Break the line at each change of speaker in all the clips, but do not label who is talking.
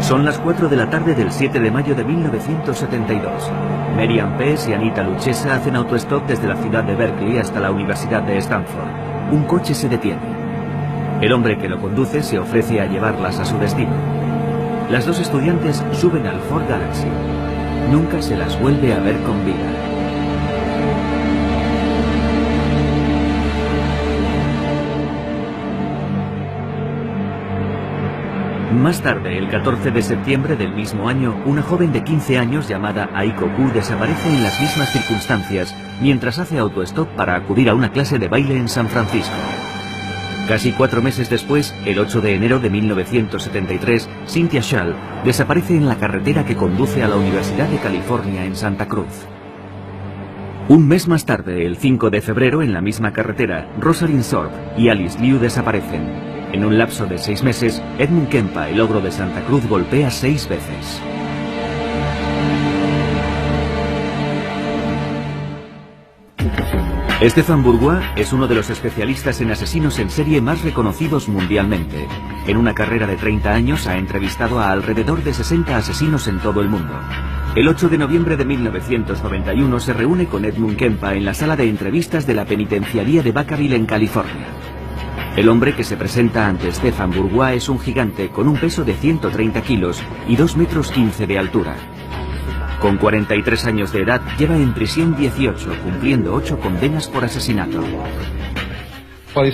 Son las 4 de la tarde del 7 de mayo de 1972. Merian Pes y Anita Luchesa hacen autostop desde la ciudad de Berkeley hasta la Universidad de Stanford. Un coche se detiene. El hombre que lo conduce se ofrece a llevarlas a su destino. Las dos estudiantes suben al Ford Galaxy. Nunca se las vuelve a ver con vida. Más tarde, el 14 de septiembre del mismo año, una joven de 15 años llamada Aiko Koo desaparece en las mismas circunstancias mientras hace autostop para acudir a una clase de baile en San Francisco. Casi 4 meses después, el 8 de enero de 1973, Cynthia Schall desaparece en la carretera que conduce a la Universidad de California en Santa Cruz. Un mes más tarde, el 5 de febrero, en la misma carretera, Rosalind Thorpe y Alice Liu desaparecen. En un lapso de 6 meses, Edmund Kempa, el ogro de Santa Cruz, golpea 6 veces. Stefan Bourgois es uno de los especialistas en asesinos en serie más reconocidos mundialmente. En una carrera de 30 años ha entrevistado a alrededor de 60 asesinos en todo el mundo. El 8 de noviembre de 1991 se reúne con Edmund Kempa en la sala de entrevistas de la penitenciaría de Vacaville en California. El hombre que se presenta ante Stefan Bourgois es un gigante con un peso de 130 kilos y 2,15 metros de altura. Con 43 años de edad, lleva en prisión 18, cumpliendo 8 condenas por asesinato.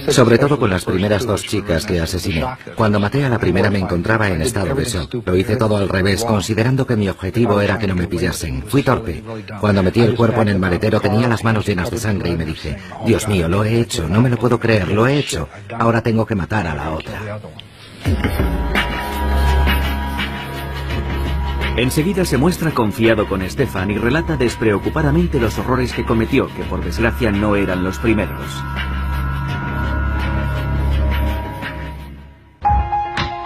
Sobre todo con las primeras 2 chicas que asesiné. Cuando maté a la primera me encontraba en estado de shock. Lo hice todo al revés, considerando que mi objetivo era que no me pillasen. Fui torpe. Cuando metí el cuerpo en el maletero tenía las manos llenas de sangre y me dije, Dios mío, lo he hecho, no me lo puedo creer, lo he hecho. Ahora tengo que matar a la otra.
Enseguida se muestra confiado con Stefan y relata despreocupadamente los horrores que cometió, que por desgracia no eran los primeros.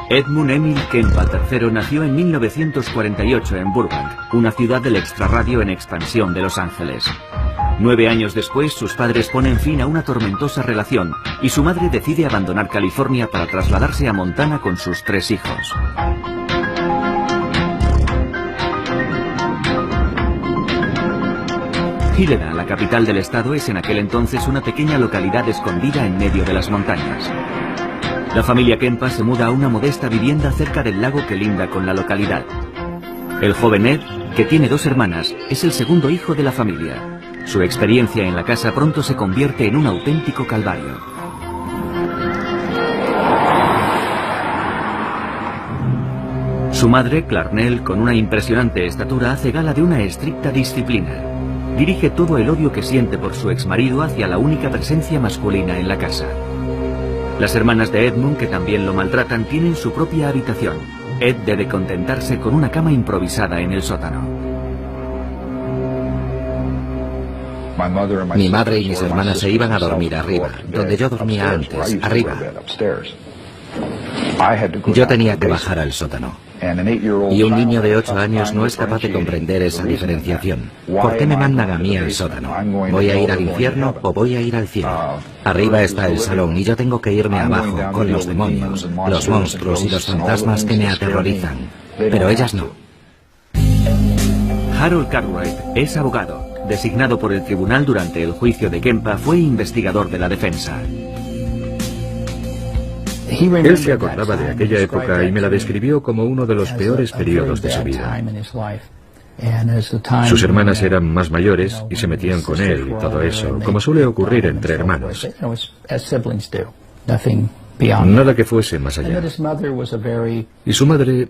Edmund Emil Kempa III nació en 1948 en Burbank, una ciudad del extrarradio en expansión de Los Ángeles. 9 años después, sus padres ponen fin a una tormentosa relación y su madre decide abandonar California para trasladarse a Montana con sus 3 hijos. Helena, la capital del estado, es en aquel entonces una pequeña localidad escondida en medio de las montañas. La familia Kempa se muda a una modesta vivienda cerca del lago que linda con la localidad. El joven Ed, que tiene 2 hermanas, es el segundo hijo de la familia. Su experiencia en la casa pronto se convierte en un auténtico calvario. Su madre, Clarnell, con una impresionante estatura, hace gala de una estricta disciplina. Dirige todo el odio que siente por su exmarido hacia la única presencia masculina en la casa. Las hermanas de Edmund, que también lo maltratan, tienen su propia habitación. Ed debe contentarse con una cama improvisada en el sótano.
Mi madre y mis hermanas se iban a dormir arriba, donde yo dormía antes, arriba. Yo tenía que bajar al sótano. Y un niño de 8 años no es capaz de comprender esa diferenciación. ¿Por qué me mandan a mí al sótano? ¿Voy a ir al infierno o voy a ir al cielo? Arriba está el salón y yo tengo que irme abajo con los demonios, los monstruos y los fantasmas que me aterrorizan. Pero ellas no.
Harold Cartwright es abogado. Designado por el tribunal durante el juicio de Kempa, fue investigador de la defensa.
Él se acordaba de aquella época y me la describió como uno de los peores periodos de su vida. Sus hermanas eran más mayores y se metían con él y todo eso, como suele ocurrir entre hermanos. Nada que fuese más allá. Y su madre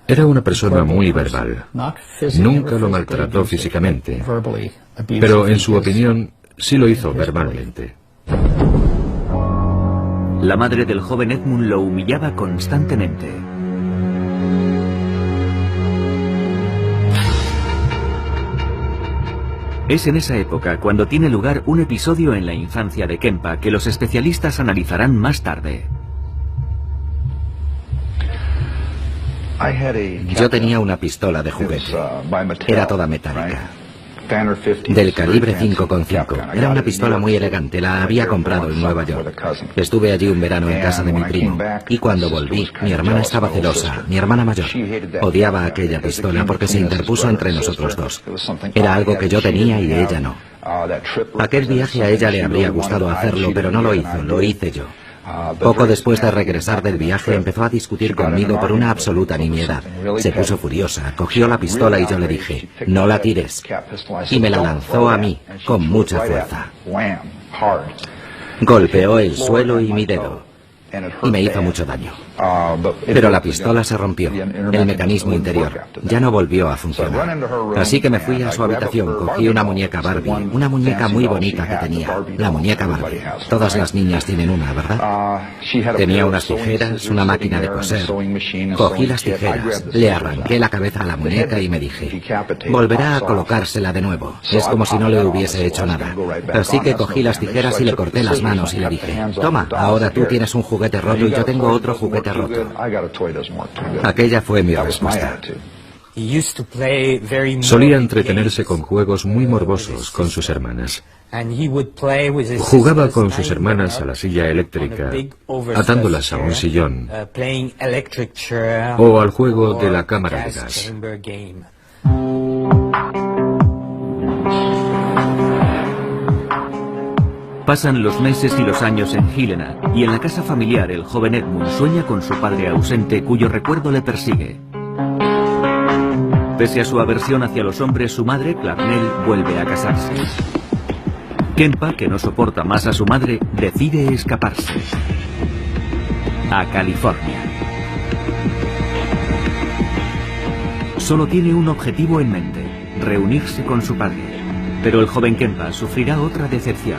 era una persona muy verbal. Nunca lo maltrató físicamente, pero en su opinión sí lo hizo verbalmente.
La madre del joven Edmund lo humillaba constantemente. Es en esa época cuando tiene lugar un episodio en la infancia de Kempa que los especialistas analizarán más tarde.
Yo tenía una pistola de juguete. Era toda metálica. del calibre 5,5. Era una pistola muy elegante, la había comprado en Nueva York. Estuve allí un verano en casa de mi primo, y cuando volví, mi hermana estaba celosa, mi hermana mayor. Odiaba aquella pistola porque se interpuso entre nosotros dos. Era algo que yo tenía y ella no. Aquel viaje a ella le habría gustado hacerlo, pero no lo hizo, lo hice yo. Poco después de regresar del viaje empezó a discutir conmigo por una absoluta nimiedad. Se puso furiosa, cogió la pistola y yo le dije, no la tires. Y me la lanzó a mí, con mucha fuerza. Golpeó el suelo y mi dedo. Y me hizo mucho daño. Pero la pistola se rompió, el mecanismo interior. Ya no volvió a funcionar. Así que me fui a su habitación, cogí una muñeca Barbie, una muñeca muy bonita que tenía, la muñeca Barbie. Todas las niñas tienen una, ¿verdad? Tenía unas tijeras, una máquina de coser. Cogí las tijeras, le arranqué la cabeza a la muñeca y me dije, volverá a colocársela de nuevo. Es como si no le hubiese hecho nada. Así que cogí las tijeras y le corté las manos y le dije, toma, ahora tú tienes un juguete roto y yo tengo otro juguete roto. Aquella fue mi respuesta.
Solía entretenerse con juegos muy morbosos con sus hermanas. Jugaba con sus hermanas a la silla eléctrica, atándolas a un sillón, o al juego de la cámara de gas.
Pasan los meses y los años en Helena, y en la casa familiar el joven Edmund sueña con su padre ausente cuyo recuerdo le persigue. Pese a su aversión hacia los hombres, su madre, Clarnell, vuelve a casarse. Kempa, que no soporta más a su madre, decide escaparse a California. Solo tiene un objetivo en mente, reunirse con su padre. Pero el joven Kempa sufrirá otra decepción.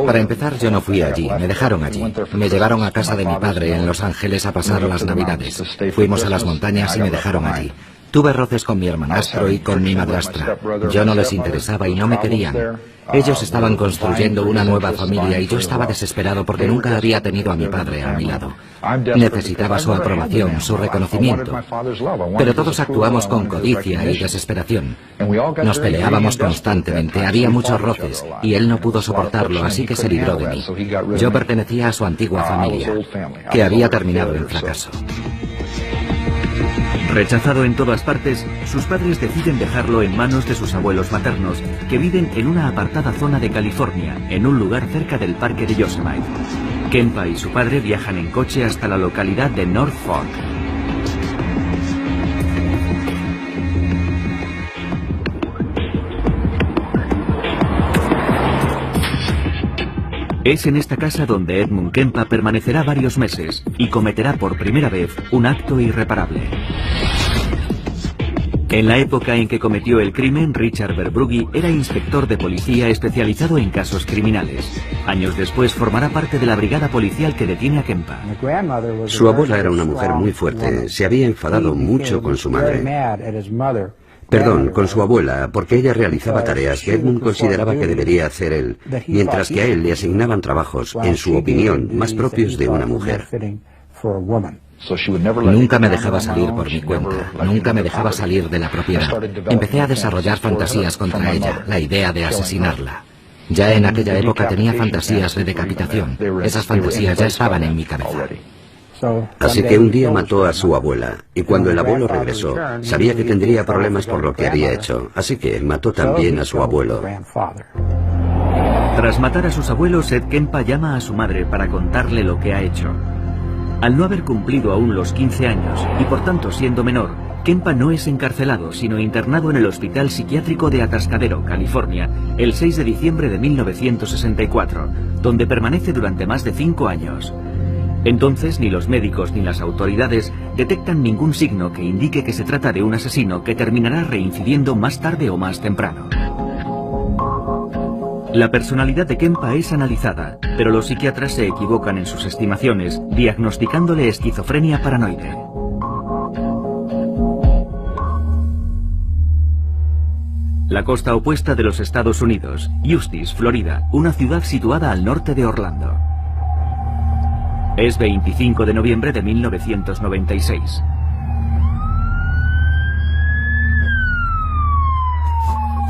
Para empezar, yo no fui allí, me dejaron allí. Me llevaron a casa de mi padre en Los Ángeles a pasar las Navidades. Fuimos a las montañas y me dejaron allí. Tuve roces con mi hermanastro y con mi madrastra. Yo no les interesaba y no me querían. Ellos estaban construyendo una nueva familia y yo estaba desesperado porque nunca había tenido a mi padre a mi lado. Necesitaba su aprobación, su reconocimiento. Pero todos actuamos con codicia y desesperación. Nos peleábamos constantemente, había muchos roces, y él no pudo soportarlo, así que se libró de mí. Yo pertenecía a su antigua familia, que había terminado en fracaso.
Rechazado en todas partes, sus padres deciden dejarlo en manos de sus abuelos maternos, que viven en una apartada zona de California, en un lugar cerca del parque de Yosemite. Kempa y su padre viajan en coche hasta la localidad de North Fork. Es en esta casa donde Edmund Kempa permanecerá varios meses y cometerá por primera vez un acto irreparable. En la época en que cometió el crimen, Richard Verbrugge era inspector de policía especializado en casos criminales. Años después formará parte de la brigada policial que detiene a Kempa.
Su abuela era una mujer muy fuerte, se había enfadado mucho con su madre. Perdón, con su abuela, porque ella realizaba tareas que Edmund consideraba que debería hacer él, mientras que a él le asignaban trabajos, en su opinión, más propios de una mujer.
Nunca me dejaba salir por mi cuenta, nunca me dejaba salir de la propiedad. Empecé a desarrollar fantasías contra ella, la idea de asesinarla. Ya en aquella época tenía fantasías de decapitación. Esas fantasías ya estaban en mi cabeza.
Así que un día mató a su abuela, y cuando el abuelo regresó, sabía que tendría problemas por lo que había hecho, así que mató también a su abuelo.
Tras matar a sus abuelos, Ed Kempa llama a su madre para contarle lo que ha hecho. Al no haber cumplido aún los 15 años, y por tanto siendo menor, Kempa no es encarcelado, sino internado en el Hospital Psiquiátrico de Atascadero, California, el 6 de diciembre de 1964, donde permanece durante más de 5 años. Entonces, ni los médicos ni las autoridades detectan ningún signo que indique que se trata de un asesino que terminará reincidiendo más tarde o más temprano. La personalidad de Kempa es analizada, pero los psiquiatras se equivocan en sus estimaciones, diagnosticándole esquizofrenia paranoide. La costa opuesta de los Estados Unidos, Eustis, Florida, una ciudad situada al norte de Orlando. Es 25 de noviembre de 1996.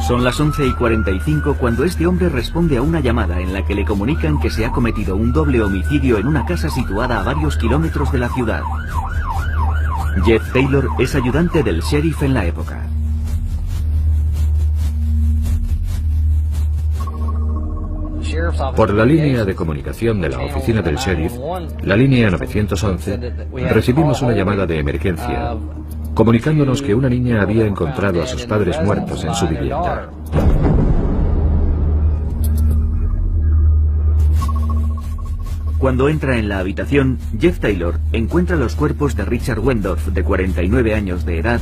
Son las 11:45 cuando este hombre responde a una llamada en la que le comunican que se ha cometido un doble homicidio en una casa situada a varios kilómetros de la ciudad. Jeff Taylor es ayudante del sheriff en la época.
Por la línea de comunicación de la oficina del sheriff, la línea 911, recibimos una llamada de emergencia, comunicándonos que una niña había encontrado a sus padres muertos en su vivienda.
Cuando entra en la habitación, Jeff Taylor encuentra los cuerpos de Richard Wendorf, de 49 años de edad,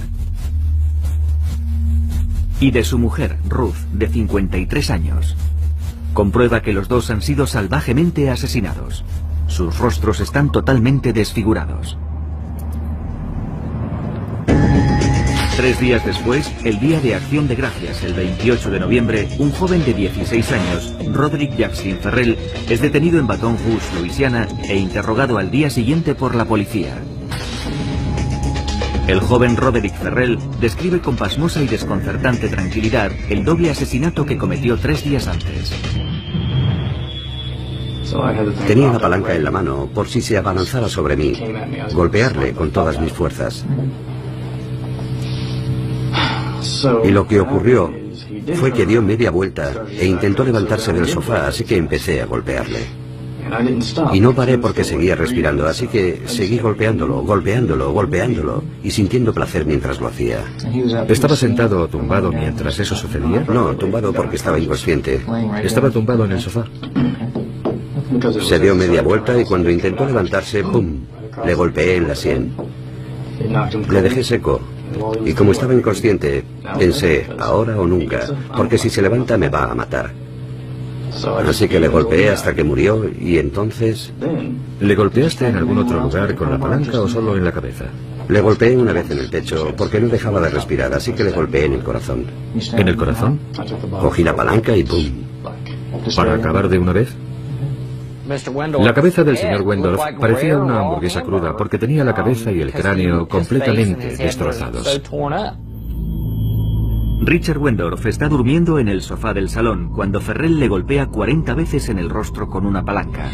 y de su mujer, Ruth, de 53 años. Comprueba que los dos han sido salvajemente asesinados. Sus rostros están totalmente desfigurados. 3 días después, el Día de Acción de Gracias, el 28 de noviembre, un joven de 16 años, Roderick Jackson Ferrell, es detenido en Baton Rouge, Luisiana, e interrogado al día siguiente por la policía. El joven Roderick Ferrell describe con pasmosa y desconcertante tranquilidad el doble asesinato que cometió 3 días antes.
Tenía la palanca en la mano por si se abalanzara sobre mí, golpearle con todas mis fuerzas. Y lo que ocurrió fue que dio media vuelta e intentó levantarse del sofá, así que empecé a golpearle. Y no paré porque seguía respirando, así que seguí golpeándolo, golpeándolo, golpeándolo y sintiendo placer mientras lo hacía.
¿Estaba sentado o tumbado mientras eso sucedía?
No, tumbado porque estaba inconsciente.
¿Estaba tumbado en el sofá?
Se dio media vuelta y cuando intentó levantarse, ¡pum!, le golpeé en la sien. Le dejé seco. Y como estaba inconsciente, pensé, ahora o nunca, porque si se levanta me va a matar. Así que le golpeé hasta que murió y entonces...
¿Le golpeaste en algún otro lugar con la palanca o solo en la cabeza?
Le golpeé una vez en el pecho porque no dejaba de respirar, así que le golpeé en el corazón.
¿En el corazón?
Cogí la palanca y ¡pum!
¿Para acabar de una vez? La cabeza del señor Wendorf parecía una hamburguesa cruda porque tenía la cabeza y el cráneo completamente destrozados.
Richard Wendorf está durmiendo en el sofá del salón cuando Ferrell le golpea 40 veces en el rostro con una palanca.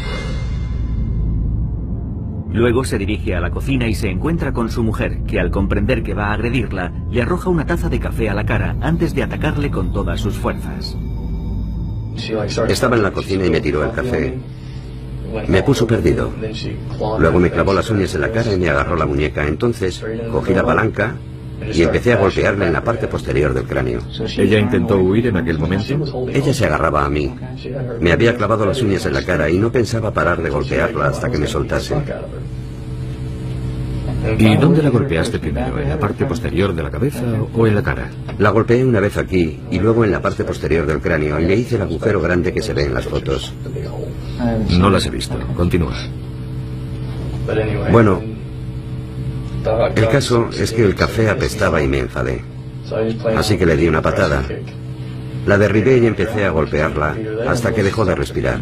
Luego se dirige a la cocina y se encuentra con su mujer, que al comprender que va a agredirla, le arroja una taza de café a la cara antes de atacarle con todas sus fuerzas.
Estaba en la cocina y me tiró el café. Me puso perdido. Luego me clavó las uñas en la cara y me agarró la muñeca. Entonces cogí la palanca y empecé a golpearla en la parte posterior del cráneo.
¿Ella intentó huir en aquel momento?
Ella se agarraba a mí. Me había clavado las uñas en la cara y no pensaba parar de golpearla hasta que me soltase.
¿Y dónde la golpeaste primero? ¿En la parte posterior de la cabeza o en la cara?
La golpeé una vez aquí y luego en la parte posterior del cráneo y le hice el agujero grande que se ve en las fotos.
No las he visto. Continúa.
Bueno, el caso es que el café apestaba y me enfadé. Así que le di una patada. La derribé y empecé a golpearla hasta que dejó de respirar.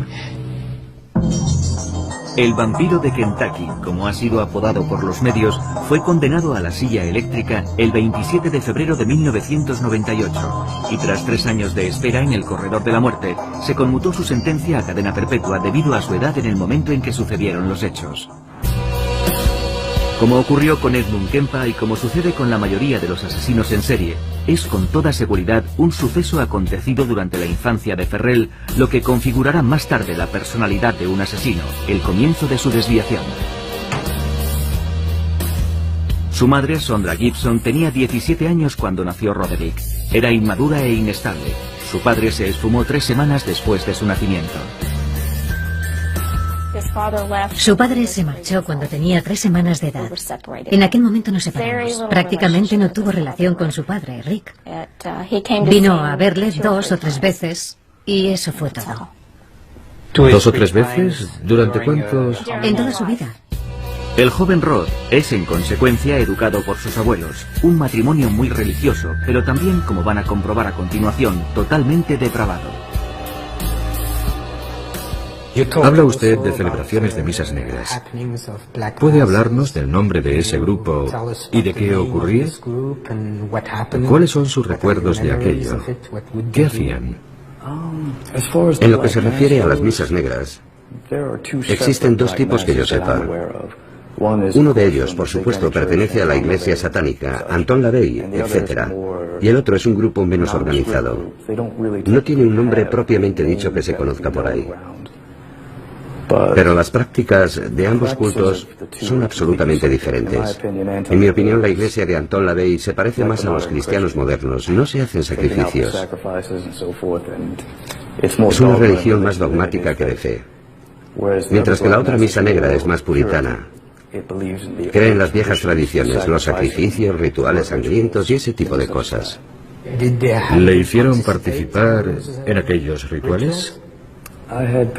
El vampiro de Kentucky, como ha sido apodado por los medios, fue condenado a la silla eléctrica el 27 de febrero de 1998 y tras 3 años de espera en el corredor de la muerte, se conmutó su sentencia a cadena perpetua debido a su edad en el momento en que sucedieron los hechos. Como ocurrió con Edmund Kempa y como sucede con la mayoría de los asesinos en serie, es con toda seguridad un suceso acontecido durante la infancia de Ferrell lo que configurará más tarde la personalidad de un asesino, el comienzo de su desviación. Su madre, Sondra Gibson, tenía 17 años cuando nació Roderick. Era inmadura e inestable. Su padre se esfumó 3 semanas después de su nacimiento.
Su padre se marchó cuando tenía 3 semanas de edad. En aquel momento nos separamos. Prácticamente no tuvo relación con su padre, Rick. Vino a verle 2 o 3 veces y eso fue todo.
2 o 3 veces? ¿Durante cuántos?
En toda su vida.
El joven Rod es, en consecuencia, educado por sus abuelos. Un matrimonio muy religioso, pero también, como van a comprobar a continuación, totalmente depravado.
Habla usted de celebraciones de misas negras. ¿Puede hablarnos del nombre de ese grupo y de qué ocurría? ¿Cuáles son sus recuerdos de aquello? ¿Qué hacían?
En lo que se refiere a las misas negras, existen dos tipos que yo sepa. Uno de ellos, por supuesto, pertenece a la iglesia satánica, Anton LaVey, etc. Y el otro es un grupo menos organizado. No tiene un nombre propiamente dicho que se conozca por ahí. Pero las prácticas de ambos cultos son absolutamente diferentes. En mi opinión, la iglesia de Anton LaVey se parece más a los cristianos modernos. No se hacen sacrificios. Es una religión más dogmática que de fe. Mientras que la otra misa negra es más puritana. Cree en las viejas tradiciones, los sacrificios, rituales sangrientos y ese tipo de cosas.
¿Le hicieron participar en aquellos rituales?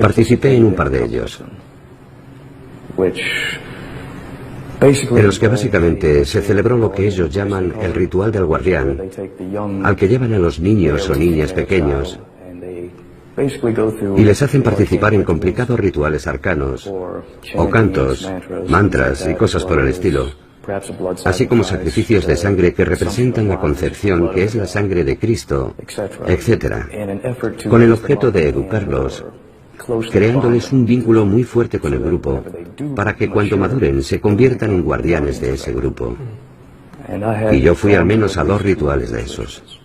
Participé en un par de ellos, en los que básicamente se celebró lo que ellos llaman el ritual del guardián, al que llevan a los niños o niñas pequeños y les hacen participar en complicados rituales arcanos, o cantos, mantras y cosas por el estilo, así como sacrificios de sangre que representan la concepción que es la sangre de Cristo, etc., con el objeto de educarlos, creándoles un vínculo muy fuerte con el grupo, para que cuando maduren se conviertan en guardianes de ese grupo. Y yo fui al menos a 2 rituales de esos.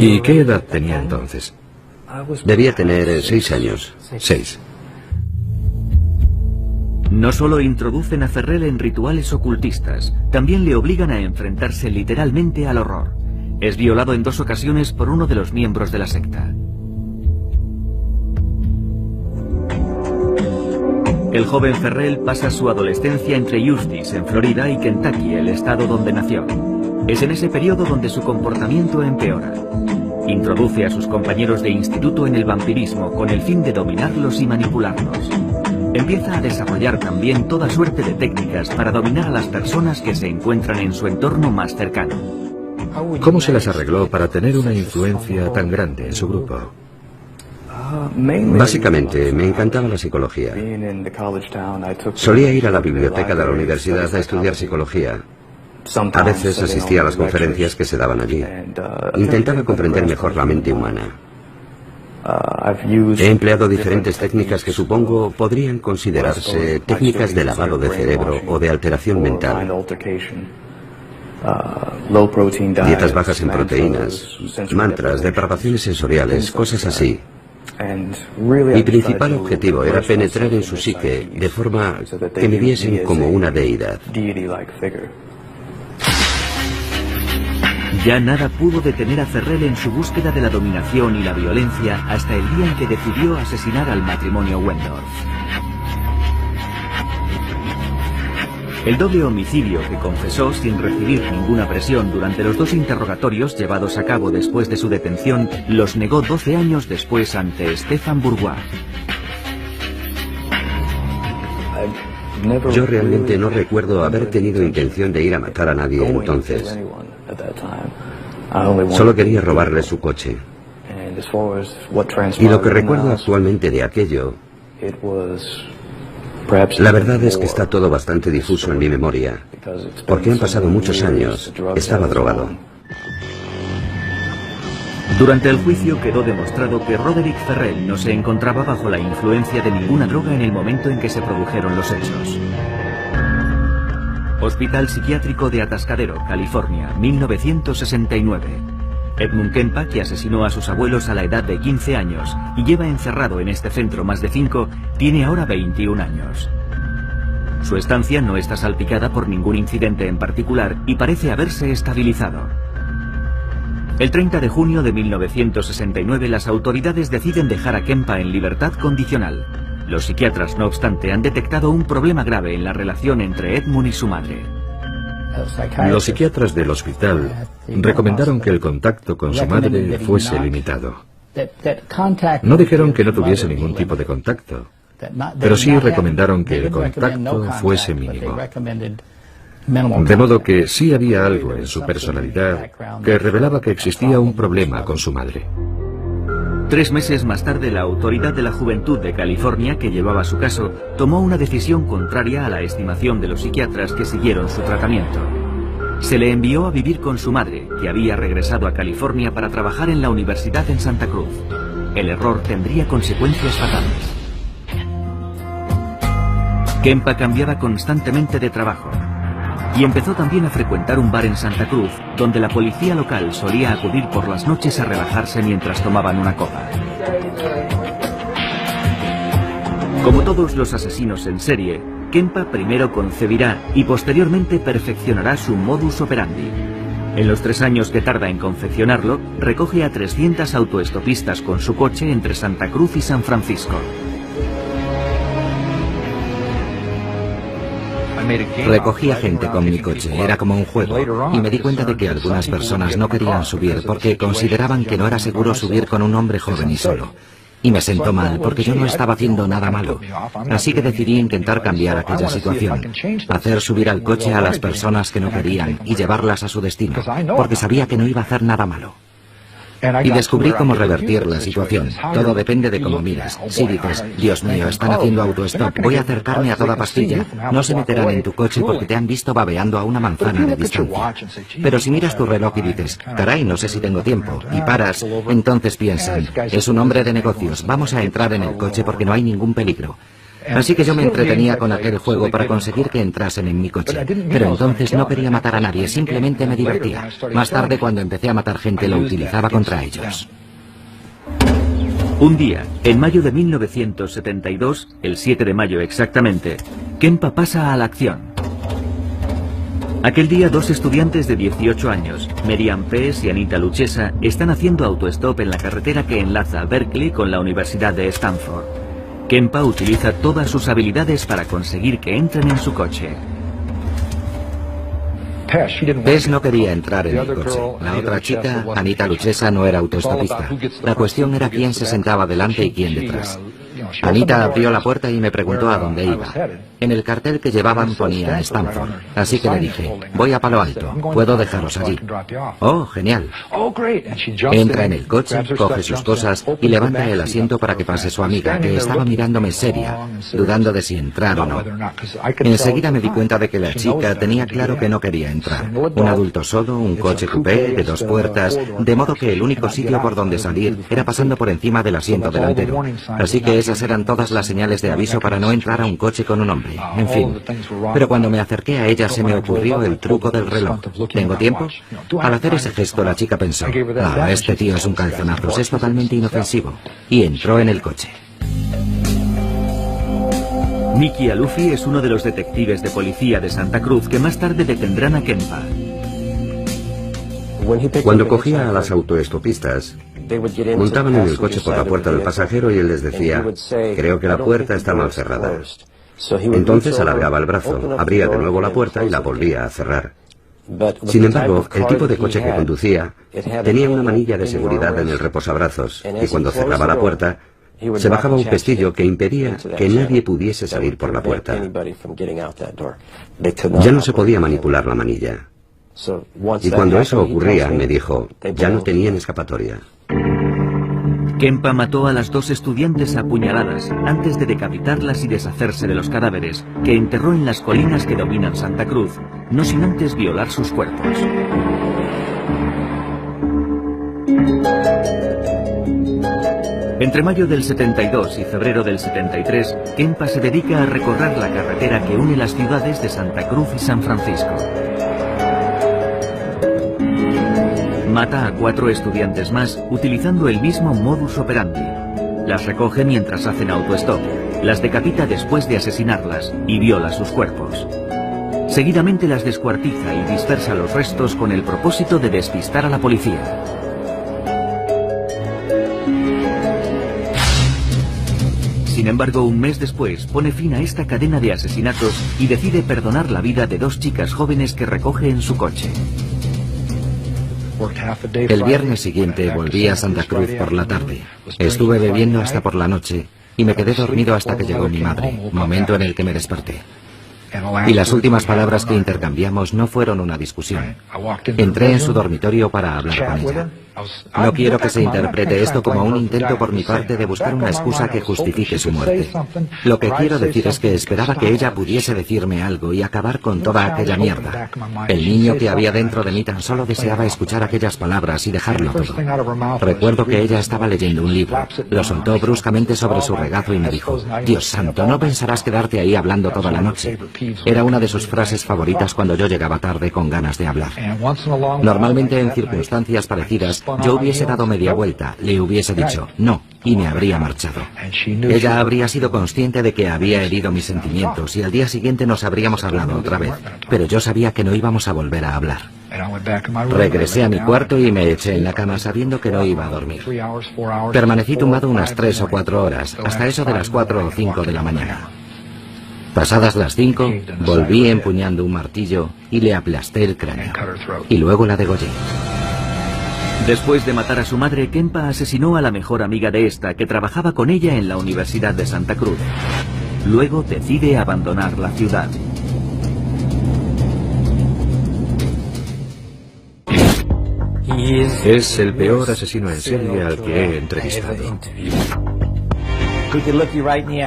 ¿Y qué edad tenía entonces?
Debía tener 6 años.
6.
No solo introducen a Ferrell en rituales ocultistas, también le obligan a enfrentarse literalmente al horror. Es violado en 2 ocasiones por uno de los miembros de la secta. El joven Ferrell pasa su adolescencia entre Eustis, en Florida, y Kentucky, el estado donde nació. Es en ese periodo donde su comportamiento empeora. Introduce a sus compañeros de instituto en el vampirismo con el fin de dominarlos y manipularlos. Empieza a desarrollar también toda suerte de técnicas para dominar a las personas que se encuentran en su entorno más cercano.
¿Cómo se las arregló para tener una influencia tan grande en su grupo?
Básicamente, me encantaba la psicología. Solía ir a la biblioteca de la universidad a estudiar psicología. A veces asistía a las conferencias que se daban allí. Intentaba comprender mejor la mente humana. He empleado diferentes técnicas que supongo podrían considerarse técnicas de lavado de cerebro o de alteración mental. Dietas bajas en proteínas, mantras, depravaciones sensoriales, cosas así. Mi principal objetivo era penetrar en su psique de forma que me viesen como una deidad.
Ya nada pudo detener a Ferrell en su búsqueda de la dominación y la violencia hasta el día en que decidió asesinar al matrimonio Wendorf. El doble homicidio que confesó sin recibir ninguna presión durante los 2 interrogatorios llevados a cabo después de su detención los negó 12 años después ante Stefan Bourgois.
Yo realmente no recuerdo haber tenido intención de ir a matar a nadie entonces. Solo quería robarle su coche. Y lo que recuerdo actualmente de aquello, la verdad es que está todo bastante difuso en mi memoria, porque han pasado muchos años. Estaba drogado.
Durante el juicio quedó demostrado que Roderick Ferrell no se encontraba bajo la influencia de ninguna droga en el momento en que se produjeron los hechos. Hospital Psiquiátrico de Atascadero, California, 1969. Edmund Kempa, que asesinó a sus abuelos a la edad de 15 años y lleva encerrado en este centro más de 5, tiene ahora 21 años. Su estancia no está salpicada por ningún incidente en particular y parece haberse estabilizado. El 30 de junio de 1969 las autoridades deciden dejar a Kempa en libertad condicional. Los psiquiatras, no obstante, han detectado un problema grave en la relación entre Edmund y su madre.
Los psiquiatras del hospital recomendaron que el contacto con su madre fuese limitado. No dijeron que no tuviese ningún tipo de contacto, pero sí recomendaron que el contacto fuese mínimo. De modo que sí había algo en su personalidad que revelaba que existía un problema con su madre.
3 meses más tarde, la Autoridad de la Juventud de California, que llevaba su caso, tomó una decisión contraria a la estimación de los psiquiatras que siguieron su tratamiento. Se le envió a vivir con su madre, que había regresado a California para trabajar en la universidad en Santa Cruz. El error tendría consecuencias fatales. Kempa cambiaba constantemente de trabajo y empezó también a frecuentar un bar en Santa Cruz, donde la policía local solía acudir por las noches a relajarse mientras tomaban una copa. Como todos los asesinos en serie, Kempa primero concebirá y posteriormente perfeccionará su modus operandi. En los 3 años que tarda en confeccionarlo, recoge a 300 autoestopistas con su coche entre Santa Cruz y San Francisco.
Recogía gente con mi coche, era como un juego, y me di cuenta de que algunas personas no querían subir porque consideraban que no era seguro subir con un hombre joven y solo. Y me sentó mal porque yo no estaba haciendo nada malo. Así que decidí intentar cambiar aquella situación, hacer subir al coche a las personas que no querían y llevarlas a su destino, porque sabía que no iba a hacer nada malo. Y descubrí cómo revertir la situación. Todo depende de cómo miras. Si dices, Dios mío, están haciendo autostop, voy a acercarme a toda pastilla, no se meterán en tu coche porque te han visto babeando a una manzana de distancia. Pero si miras tu reloj y dices, caray, no sé si tengo tiempo, y paras, entonces piensan, es un hombre de negocios, vamos a entrar en el coche porque no hay ningún peligro. Así que yo me entretenía con aquel juego para conseguir que entrasen en mi coche. Pero entonces no quería matar a nadie, simplemente me divertía. Más tarde, cuando empecé a matar gente, lo utilizaba contra ellos.
Un día, en mayo de 1972, el 7 de mayo exactamente, Kempa pasa a la acción. Aquel día, 2 estudiantes de 18 años, Merian Pes y Anita Luchesa, están haciendo autostop en la carretera que enlaza Berkeley con la Universidad de Stanford. Kempa utiliza todas sus habilidades para conseguir que entren en su coche.
Pes no quería entrar en el coche. La otra chica, Anita Luchesa, no era autostopista. La cuestión era quién se sentaba delante y quién detrás. Anita abrió la puerta y me preguntó a dónde iba. En el cartel que llevaban ponía Stanford, así que le dije, voy a Palo Alto, ¿puedo dejaros allí? Oh, genial. Entra en el coche, coge sus cosas y levanta el asiento para que pase su amiga, que estaba mirándome seria, dudando de si entrar o no. Enseguida me di cuenta de que la chica tenía claro que no quería entrar. Un adulto solo, un coche coupé de 2 puertas, de modo que el único sitio por donde salir era pasando por encima del asiento delantero. Así que esas eran todas las señales de aviso para no entrar a un coche con un hombre. En fin. Pero cuando me acerqué a ella se me ocurrió el truco del reloj. ¿Tengo tiempo? Al hacer ese gesto la chica pensó, este tío es un calzonazos, es totalmente inofensivo. Y entró en el coche.
Mickey Alufi es uno de los detectives de policía de Santa Cruz que más tarde detendrán a Kempa.
Cuando cogía a las autoestopistas, montaban en el coche por la puerta del pasajero y él les decía, creo que la puerta está mal cerrada. Entonces alargaba el brazo, abría de nuevo la puerta y la volvía a cerrar. Sin embargo, el tipo de coche que conducía tenía una manilla de seguridad en el reposabrazos y cuando cerraba la puerta, se bajaba un pestillo que impedía que nadie pudiese salir por la puerta. Ya no se podía manipular la manilla. Y cuando eso ocurría, me dijo, ya no tenían escapatoria.
Kempa mató a las 2 estudiantes a puñaladas antes de decapitarlas y deshacerse de los cadáveres, que enterró en las colinas que dominan Santa Cruz, no sin antes violar sus cuerpos. Entre mayo del 72 y febrero del 73, Kempa se dedica a recorrer la carretera que une las ciudades de Santa Cruz y San Francisco. Mata a 4 estudiantes más utilizando el mismo modus operandi. Las recoge mientras hacen autostop, las decapita después de asesinarlas y viola sus cuerpos. Seguidamente las descuartiza y dispersa los restos con el propósito de despistar a la policía. Sin embargo, un mes después pone fin a esta cadena de asesinatos y decide perdonar la vida de 2 chicas jóvenes que recoge en su coche.
El viernes siguiente volví a Santa Cruz por la tarde. Estuve bebiendo hasta por la noche y me quedé dormido hasta que llegó mi madre, momento en el que me desperté. Y las últimas palabras que intercambiamos no fueron una discusión. Entré en su dormitorio para hablar con ella. No quiero que se interprete esto como un intento por mi parte de buscar una excusa que justifique su muerte. Lo que quiero decir es que esperaba que ella pudiese decirme algo y acabar con toda aquella mierda. El niño que había dentro de mí tan solo deseaba escuchar aquellas palabras y dejarlo todo. Recuerdo que ella estaba leyendo un libro. Lo soltó bruscamente sobre su regazo y me dijo: Dios santo, no pensarás quedarte ahí hablando toda la noche. Era una de sus frases favoritas cuando yo llegaba tarde con ganas de hablar. Normalmente en circunstancias parecidas yo hubiese dado media vuelta, le hubiese dicho no y me habría marchado. Ella habría sido consciente de que había herido mis sentimientos y al día siguiente nos habríamos hablado otra vez, pero yo sabía que no íbamos a volver a hablar. Regresé a mi cuarto y me eché en la cama sabiendo que no iba a dormir. Permanecí tumbado unas 3 o 4 horas, hasta eso de las 4 o 5 de la mañana. Pasadas las 5, volví empuñando un martillo y le aplasté el cráneo. Y luego la degollé.
Después de matar a su madre, Kempa asesinó a la mejor amiga de esta, que trabajaba con ella en la Universidad de Santa Cruz. Luego decide abandonar la ciudad.
Es el peor asesino en serie al que he entrevistado.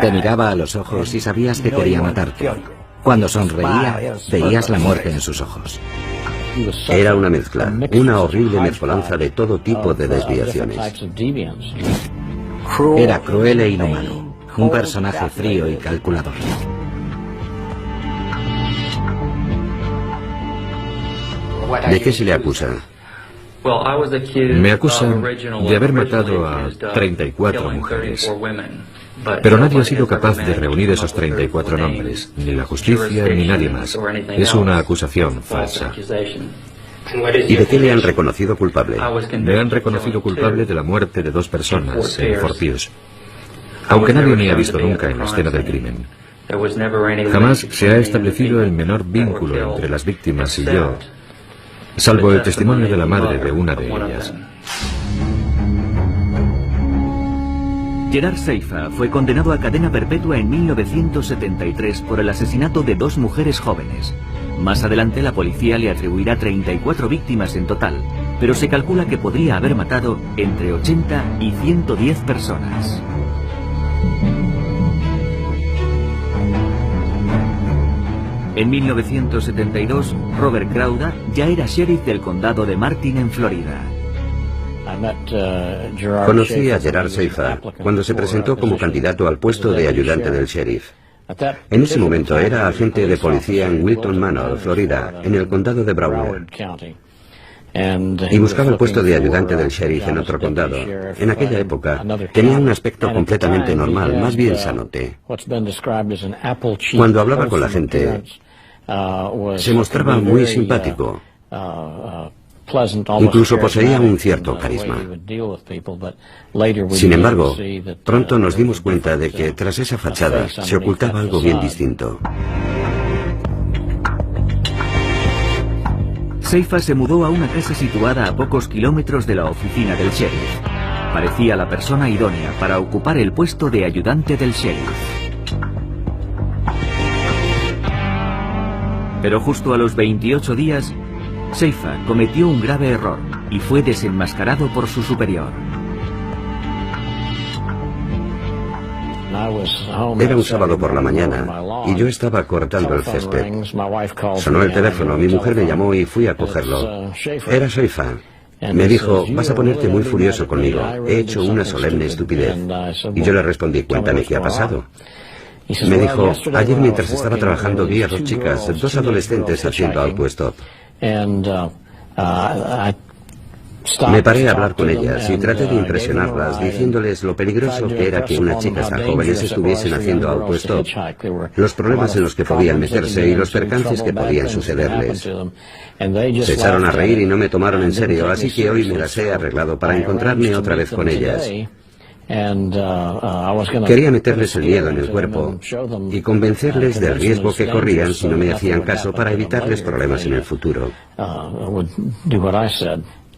Te miraba a los ojos y sabías que quería matarte. Cuando sonreía, veías la muerte en sus ojos.
Era una mezcla, una horrible mezcolanza de todo tipo de desviaciones.
Era cruel e inhumano, un personaje frío y calculador.
¿De qué se le acusa?
Me acusan de haber matado a 34 mujeres. Pero nadie ha sido capaz de reunir esos 34 nombres, ni la justicia ni nadie más. Es una acusación falsa.
¿Y de qué le han reconocido culpable?
Me han reconocido culpable de la muerte de 2 personas en Fort Pierce, aunque nadie me ha visto nunca en la escena del crimen. Jamás se ha establecido el menor vínculo entre las víctimas y yo, salvo el testimonio de la madre de una de ellas.
Gerard Seifa fue condenado a cadena perpetua en 1973 por el asesinato de 2 mujeres jóvenes. Más adelante la policía le atribuirá 34 víctimas en total, pero se calcula que podría haber matado entre 80 y 110 personas. En 1972, Robert Crowder ya era sheriff del condado de Martin en Florida.
Conocí a Gerard Seifa cuando se presentó como candidato al puesto de ayudante del sheriff. En ese momento era agente de policía en Wilton Manor, Florida, en el condado de Broward. Y buscaba el puesto de ayudante del sheriff en otro condado. En aquella época tenía un aspecto completamente normal, más bien sanote. Cuando hablaba con la gente, se mostraba muy simpático. Incluso poseía un cierto carisma. Sin embargo, pronto nos dimos cuenta de que tras esa fachada se ocultaba algo bien distinto.
Seifa se mudó a una casa situada a pocos kilómetros de la oficina del sheriff. Parecía la persona idónea para ocupar el puesto de ayudante del sheriff. Pero justo a los 28 días, Seifa cometió un grave error y fue desenmascarado por su superior.
Era un sábado por la mañana y yo estaba cortando el césped. Sonó el teléfono, mi mujer me llamó y fui a cogerlo. Era Seifa. Me dijo: vas a ponerte muy furioso conmigo, he hecho una solemne estupidez. Y yo le respondí: cuéntame qué ha pasado. Me dijo: ayer mientras estaba trabajando vi a 2 chicas, 2 adolescentes haciendo autostop. Me paré a hablar con ellas y traté de impresionarlas diciéndoles lo peligroso que era que unas chicas tan jóvenes estuviesen haciendo autostop, los problemas en los que podían meterse y los percances que podían sucederles. Se echaron a reír y no me tomaron en serio, así que hoy me las he arreglado para encontrarme otra vez con ellas. Quería meterles el miedo en el cuerpo y convencerles del riesgo que corrían si no me hacían caso para evitarles problemas en el futuro.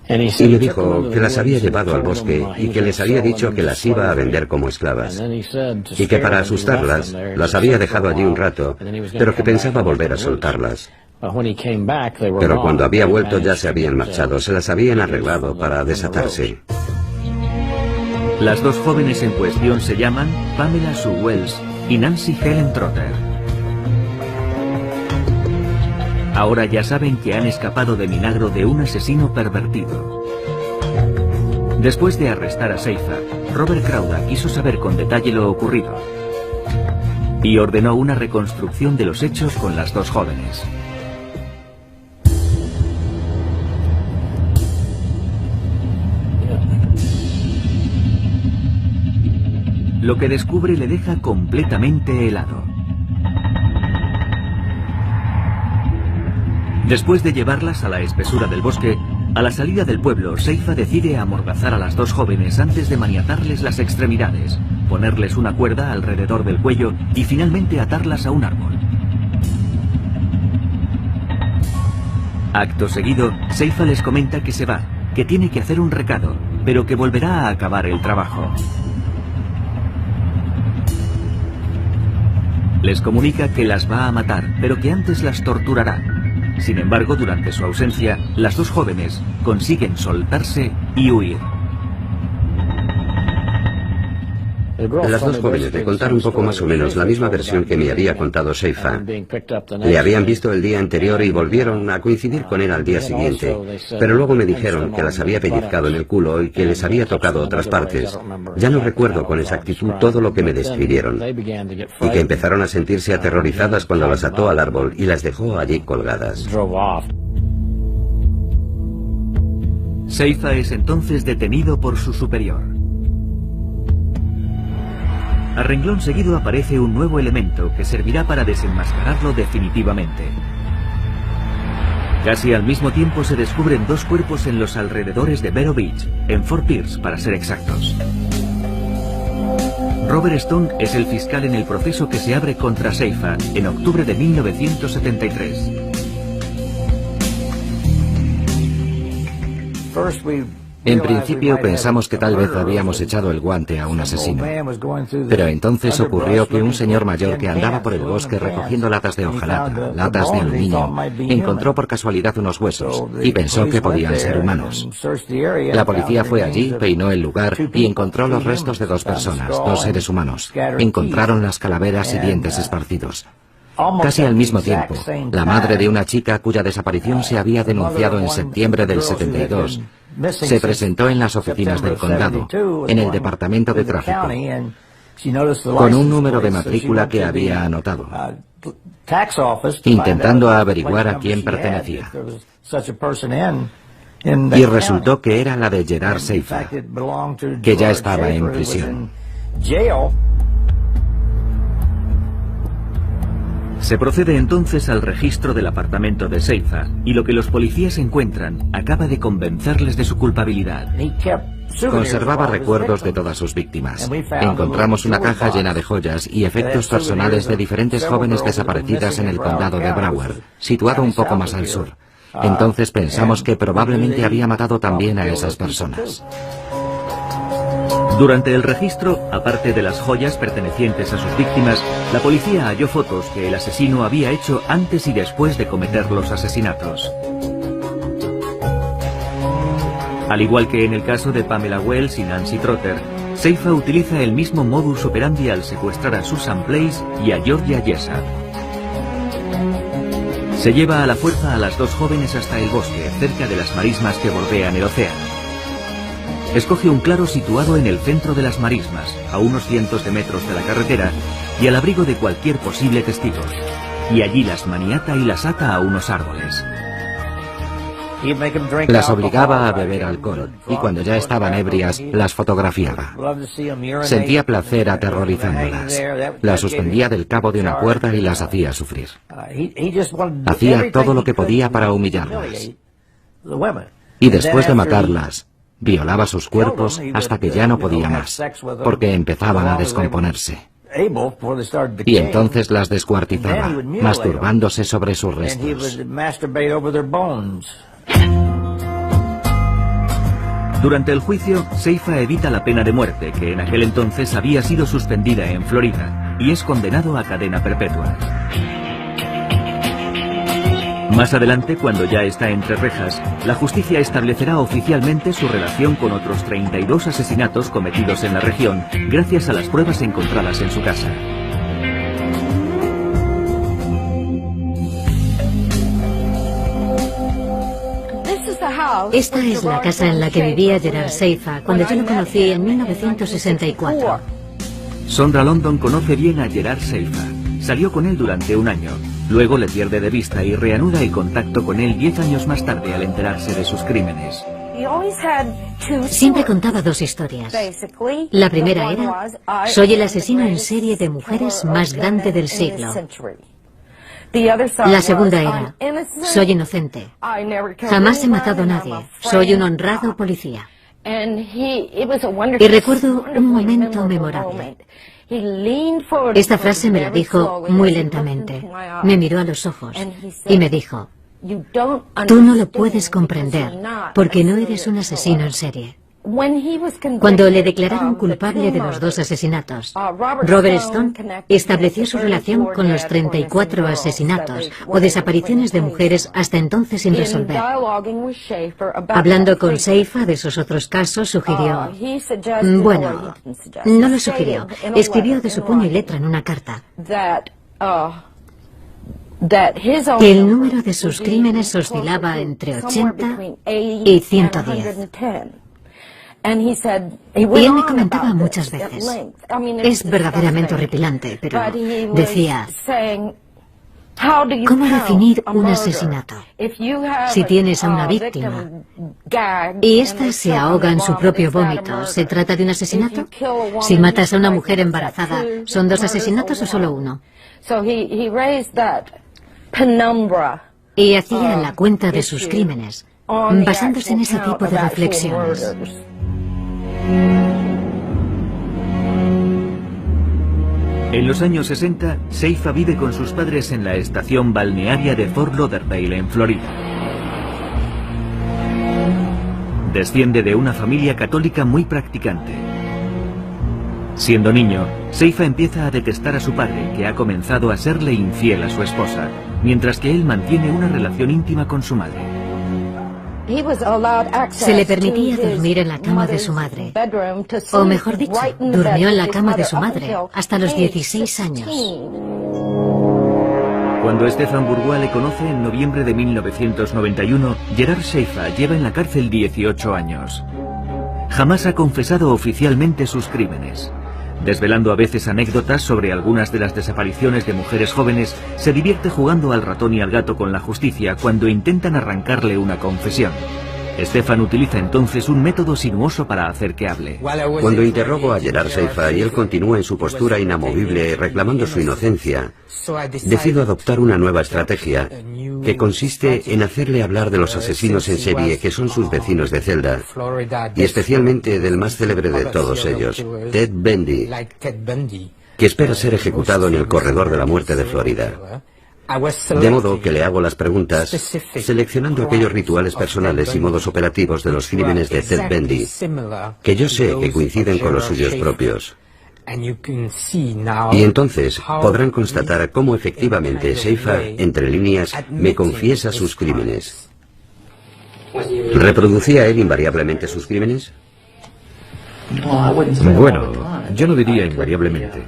Y le dijo que las había llevado al bosque y que les había dicho que las iba a vender como esclavas. Y que para asustarlas, las había dejado allí un rato, pero que pensaba volver a soltarlas. Pero cuando había vuelto ya se habían marchado, se las habían arreglado para desatarse.
Las dos jóvenes en cuestión se llaman Pamela Sue Wells y Nancy Helen Trotter. Ahora ya saben que han escapado de milagro de un asesino pervertido. Después de arrestar a Seifa, Robert Crowder quiso saber con detalle lo ocurrido y ordenó una reconstrucción de los hechos con las dos jóvenes. Lo que descubre le deja completamente helado. Después de llevarlas a la espesura del bosque, a la salida del pueblo, Seifa decide amordazar a las dos jóvenes antes de maniatarles las extremidades, ponerles una cuerda alrededor del cuello y finalmente atarlas a un árbol. Acto seguido, Seifa les comenta que se va, que tiene que hacer un recado, pero que volverá a acabar el trabajo. Les comunica que las va a matar, pero que antes las torturará. Sin embargo, durante su ausencia, las dos jóvenes consiguen soltarse y huir.
Las dos jóvenes le contaron un poco más o menos la misma versión que me había contado Seifa. Le habían visto el día anterior y volvieron a coincidir con él al día siguiente, pero luego me dijeron que las había pellizcado en el culo y que les había tocado otras partes. Ya no recuerdo con exactitud todo lo que me describieron, y que empezaron a sentirse aterrorizadas cuando las ató al árbol y las dejó allí colgadas.
Seifa es entonces detenido por su superior. A renglón seguido aparece un nuevo elemento que servirá para desenmascararlo definitivamente. Casi al mismo tiempo se descubren dos cuerpos en los alrededores de Vero Beach, en Fort Pierce para ser exactos. Robert Stone es el fiscal en el proceso que se abre contra Seifa en octubre de 1973.
En principio pensamos que tal vez habíamos echado el guante a un asesino, pero entonces ocurrió que un señor mayor que andaba por el bosque recogiendo latas de hojalata, latas de aluminio, encontró por casualidad unos huesos y pensó que podían ser humanos. La policía fue allí, peinó el lugar y encontró los restos de dos personas, dos seres humanos. Encontraron las calaveras y dientes esparcidos. Casi al mismo tiempo, la madre de una chica cuya desaparición se había denunciado en septiembre del 72, se presentó en las oficinas del condado, en el departamento de tráfico, con un número de matrícula que había anotado, intentando averiguar a quién pertenecía. Y resultó que era la de Gerard Seifa, que ya estaba en prisión.
Se procede entonces al registro del apartamento de Seifa y lo que los policías encuentran acaba de convencerles de su culpabilidad.
Conservaba recuerdos de todas sus víctimas. Encontramos una caja llena de joyas y efectos personales de diferentes jóvenes desaparecidas en el condado de Broward, situado un poco más al sur. Entonces pensamos que probablemente había matado también a esas personas.
Durante el registro, aparte de las joyas pertenecientes a sus víctimas, la policía halló fotos que el asesino había hecho antes y después de cometer los asesinatos. Al igual que en el caso de Pamela Wells y Nancy Trotter, Seifa utiliza el mismo modus operandi al secuestrar a Susan Place y a Georgia Yesa. Se lleva a la fuerza a las dos jóvenes hasta el bosque, cerca de las marismas que bordean el océano. Escoge un claro situado en el centro de las marismas, a unos cientos de metros de la carretera y al abrigo de cualquier posible testigo. Y allí las maniata y las ata a unos árboles.
Las obligaba a beber alcohol y cuando ya estaban ebrias las fotografiaba. Sentía placer aterrorizándolas. Las suspendía del cabo de una cuerda y las hacía sufrir. Hacía todo lo que podía para humillarlas. Y después de matarlas, violaba sus cuerpos hasta que ya no podía más, porque empezaban a descomponerse. Y entonces las descuartizaba, masturbándose sobre sus restos.
Durante el juicio, Seifa evita la pena de muerte, que en aquel entonces había sido suspendida en Florida, y es condenado a cadena perpetua. Más adelante, cuando ya está entre rejas, la justicia establecerá oficialmente su relación con otros 32 asesinatos cometidos en la región, gracias a las pruebas encontradas en su casa.
Esta es la casa en la que vivía Gerard Seifa cuando yo lo conocí en 1964.
Sondra London conoce bien a Gerard Seifa. Salió con él durante un año. Luego le pierde de vista y reanuda el contacto con él 10 años más tarde al enterarse de sus crímenes.
Siempre contaba dos historias. La primera era: soy el asesino en serie de mujeres más grande del siglo. La segunda era: soy inocente. Jamás he matado a nadie. Soy un honrado policía. Y recuerdo un momento memorable. Esta frase me la dijo muy lentamente. Me miró a los ojos y me dijo: tú no lo puedes comprender porque no eres un asesino en serie. Cuando le declararon culpable de los dos asesinatos, Robert Stone estableció su relación con los 34 asesinatos o desapariciones de mujeres hasta entonces sin resolver. Hablando con Seifa de sus otros casos, sugirió... Bueno, no lo sugirió. Escribió de su puño y letra en una carta que el número de sus crímenes oscilaba entre 80 y 110. Y él me comentaba muchas veces, es verdaderamente horripilante, pero decía, ¿cómo definir un asesinato? Si tienes a una víctima y ésta se ahoga en su propio vómito, ¿se trata de un asesinato? Si matas a una mujer embarazada, ¿son dos asesinatos o solo uno? Y hacía la cuenta de sus crímenes, basándose en ese tipo de reflexiones.
En los años 60, Seifa vive con sus padres en la estación balnearia de Fort Lauderdale, en Florida. Desciende de una familia católica muy practicante. Siendo niño, Seifa empieza a detestar a su padre, que ha comenzado a serle infiel a su esposa, mientras que él mantiene una relación íntima con su madre.
Se le permitía dormir en la cama de su madre, o mejor dicho, durmió en la cama de su madre hasta los 16 años.
Cuando Stefan Bourgois le conoce en noviembre de 1991, Gerard Seifa lleva en la cárcel 18 años. Jamás ha confesado oficialmente sus crímenes. Desvelando a veces anécdotas sobre algunas de las desapariciones de mujeres jóvenes, se divierte jugando al ratón y al gato con la justicia cuando intentan arrancarle una confesión. Stefan utiliza entonces un método sinuoso para hacer que hable.
Cuando interrogo a Gerard Seifa y él continúa en su postura inamovible reclamando su inocencia, decido adoptar una nueva estrategia que consiste en hacerle hablar de los asesinos en serie que son sus vecinos de celda y especialmente del más célebre de todos ellos, Ted Bundy, que espera ser ejecutado en el corredor de la muerte de Florida. De modo que le hago las preguntas seleccionando aquellos rituales personales y modos operativos de los crímenes de Ted Bundy que yo sé que coinciden con los suyos propios. Y entonces podrán constatar cómo efectivamente Seifa, entre líneas, me confiesa sus crímenes. ¿Reproducía él invariablemente sus crímenes?
Bueno, yo no diría invariablemente.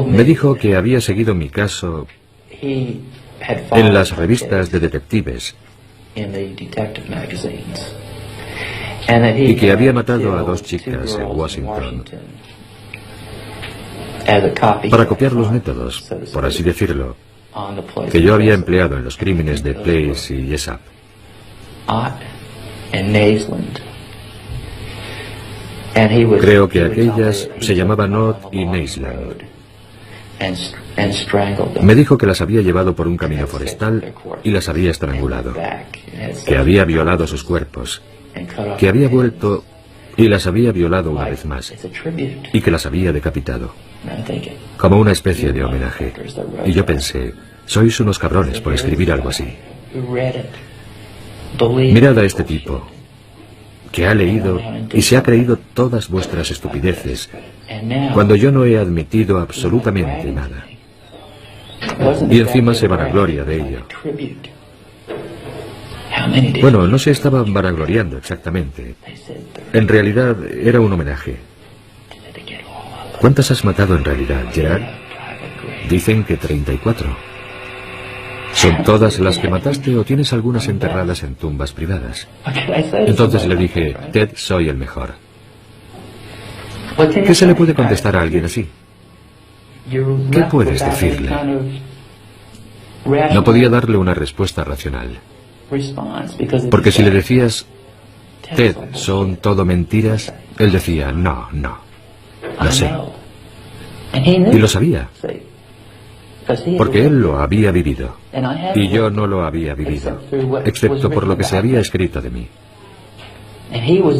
Me dijo que había seguido mi caso en las revistas de detectives y que había matado a 2 chicas en Washington para copiar los métodos, por así decirlo, que yo había empleado en los crímenes de Place y Jessup. Creo que aquellas se llamaban Ott y Naisland. Me dijo que las había llevado por un camino forestal y las había estrangulado, que había violado sus cuerpos, que había vuelto y las había violado una vez más, y que las había decapitado, como una especie de homenaje. Y yo pensé, sois unos cabrones por escribir algo así. Mirad a este tipo. que ha leído y se ha creído todas vuestras estupideces, cuando yo no he admitido absolutamente nada. Y encima se vanagloria de ello. Bueno, no se estaban vanagloriando exactamente. En realidad era un homenaje. ¿Cuántas has matado en realidad, Gerard? Dicen que 34. ¿Son todas las que mataste o tienes algunas enterradas en tumbas privadas? Entonces le dije, Ted, soy el mejor. ¿Qué se le puede contestar a alguien así? ¿Qué puedes decirle? No podía darle una respuesta racional. Porque si le decías, Ted, son todo mentiras, él decía, no, no. Lo sé. Y lo sabía. Porque él lo había vivido. Y yo no lo había vivido, excepto por lo que se había escrito de mí.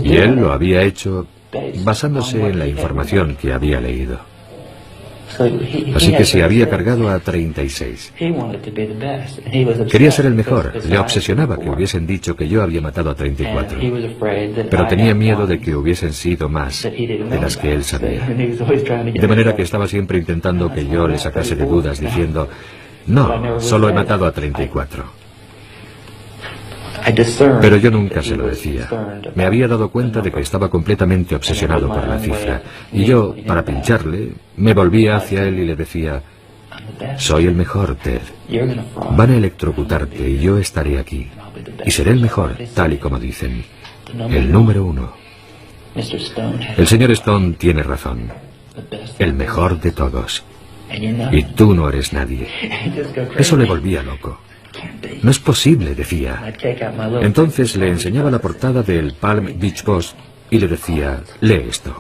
Y él lo había hecho basándose en la información que había leído. Así que se había cargado a 36. Quería ser el mejor. Le obsesionaba que hubiesen dicho que yo había matado a 34. Pero tenía miedo de que hubiesen sido más de las que él sabía. De manera que estaba siempre intentando que yo le sacase de dudas diciendo, no, solo he matado a 34. Pero yo nunca se lo decía. Me había dado cuenta de que estaba completamente obsesionado por la cifra. Y yo, para pincharle, me volvía hacia él y le decía, soy el mejor, Ted. Van a electrocutarte y yo estaré aquí. Y seré el mejor, tal y como dicen. El número 1. El señor Stone tiene razón. El mejor de todos. Y tú no eres nadie. Eso le volvía loco. No es posible, decía. Entonces le enseñaba la portada del Palm Beach Post y le decía, lee esto.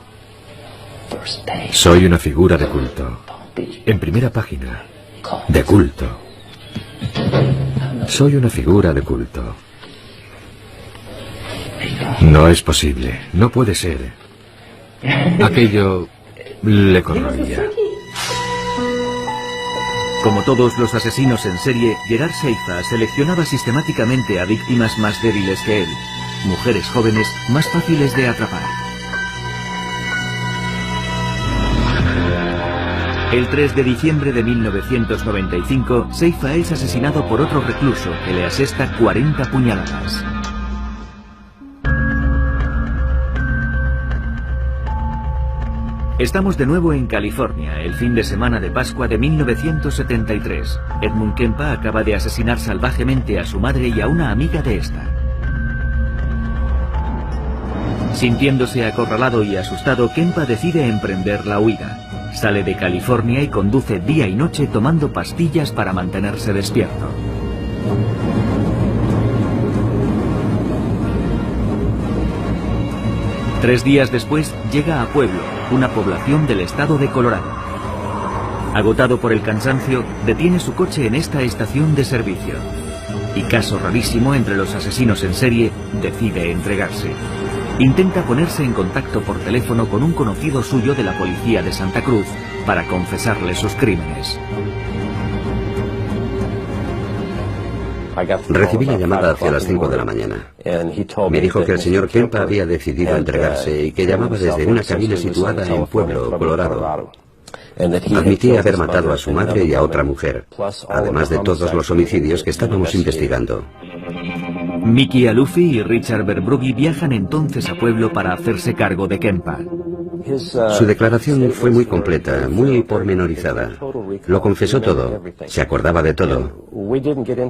Soy una figura de culto. En primera página. De culto. Soy una figura de culto. No es posible. No puede ser. Aquello le corroía.
Como todos los asesinos en serie, Gerard Seifa seleccionaba sistemáticamente a víctimas más débiles que él, mujeres jóvenes más fáciles de atrapar. El 3 de diciembre de 1995, Seifa es asesinado por otro recluso que le asesta 40 puñaladas. Estamos de nuevo en California, el fin de semana de Pascua de 1973. Edmund Kempa acaba de asesinar salvajemente a su madre y a una amiga de esta. Sintiéndose acorralado y asustado, Kempa decide emprender la huida. Sale de California y conduce día y noche tomando pastillas para mantenerse despierto. Tres días después llega a Pueblo, una población del estado de Colorado. Agotado por el cansancio, detiene su coche en esta estación de servicio. Y caso rarísimo entre los asesinos en serie, decide entregarse. Intenta ponerse en contacto por teléfono con un conocido suyo de la policía de Santa Cruz para confesarle sus crímenes.
Recibí la llamada hacia las 5 de la mañana. Me dijo que el señor Kempa había decidido entregarse y que llamaba desde una cabina situada en Pueblo, Colorado. Admitía haber matado a su madre y a otra mujer, además de todos los homicidios que estábamos investigando.
Mickey Alufi y Richard Verbrugge viajan entonces a Pueblo para hacerse cargo de Kempa.
Su declaración fue muy completa, muy pormenorizada. Lo confesó todo, se acordaba de todo.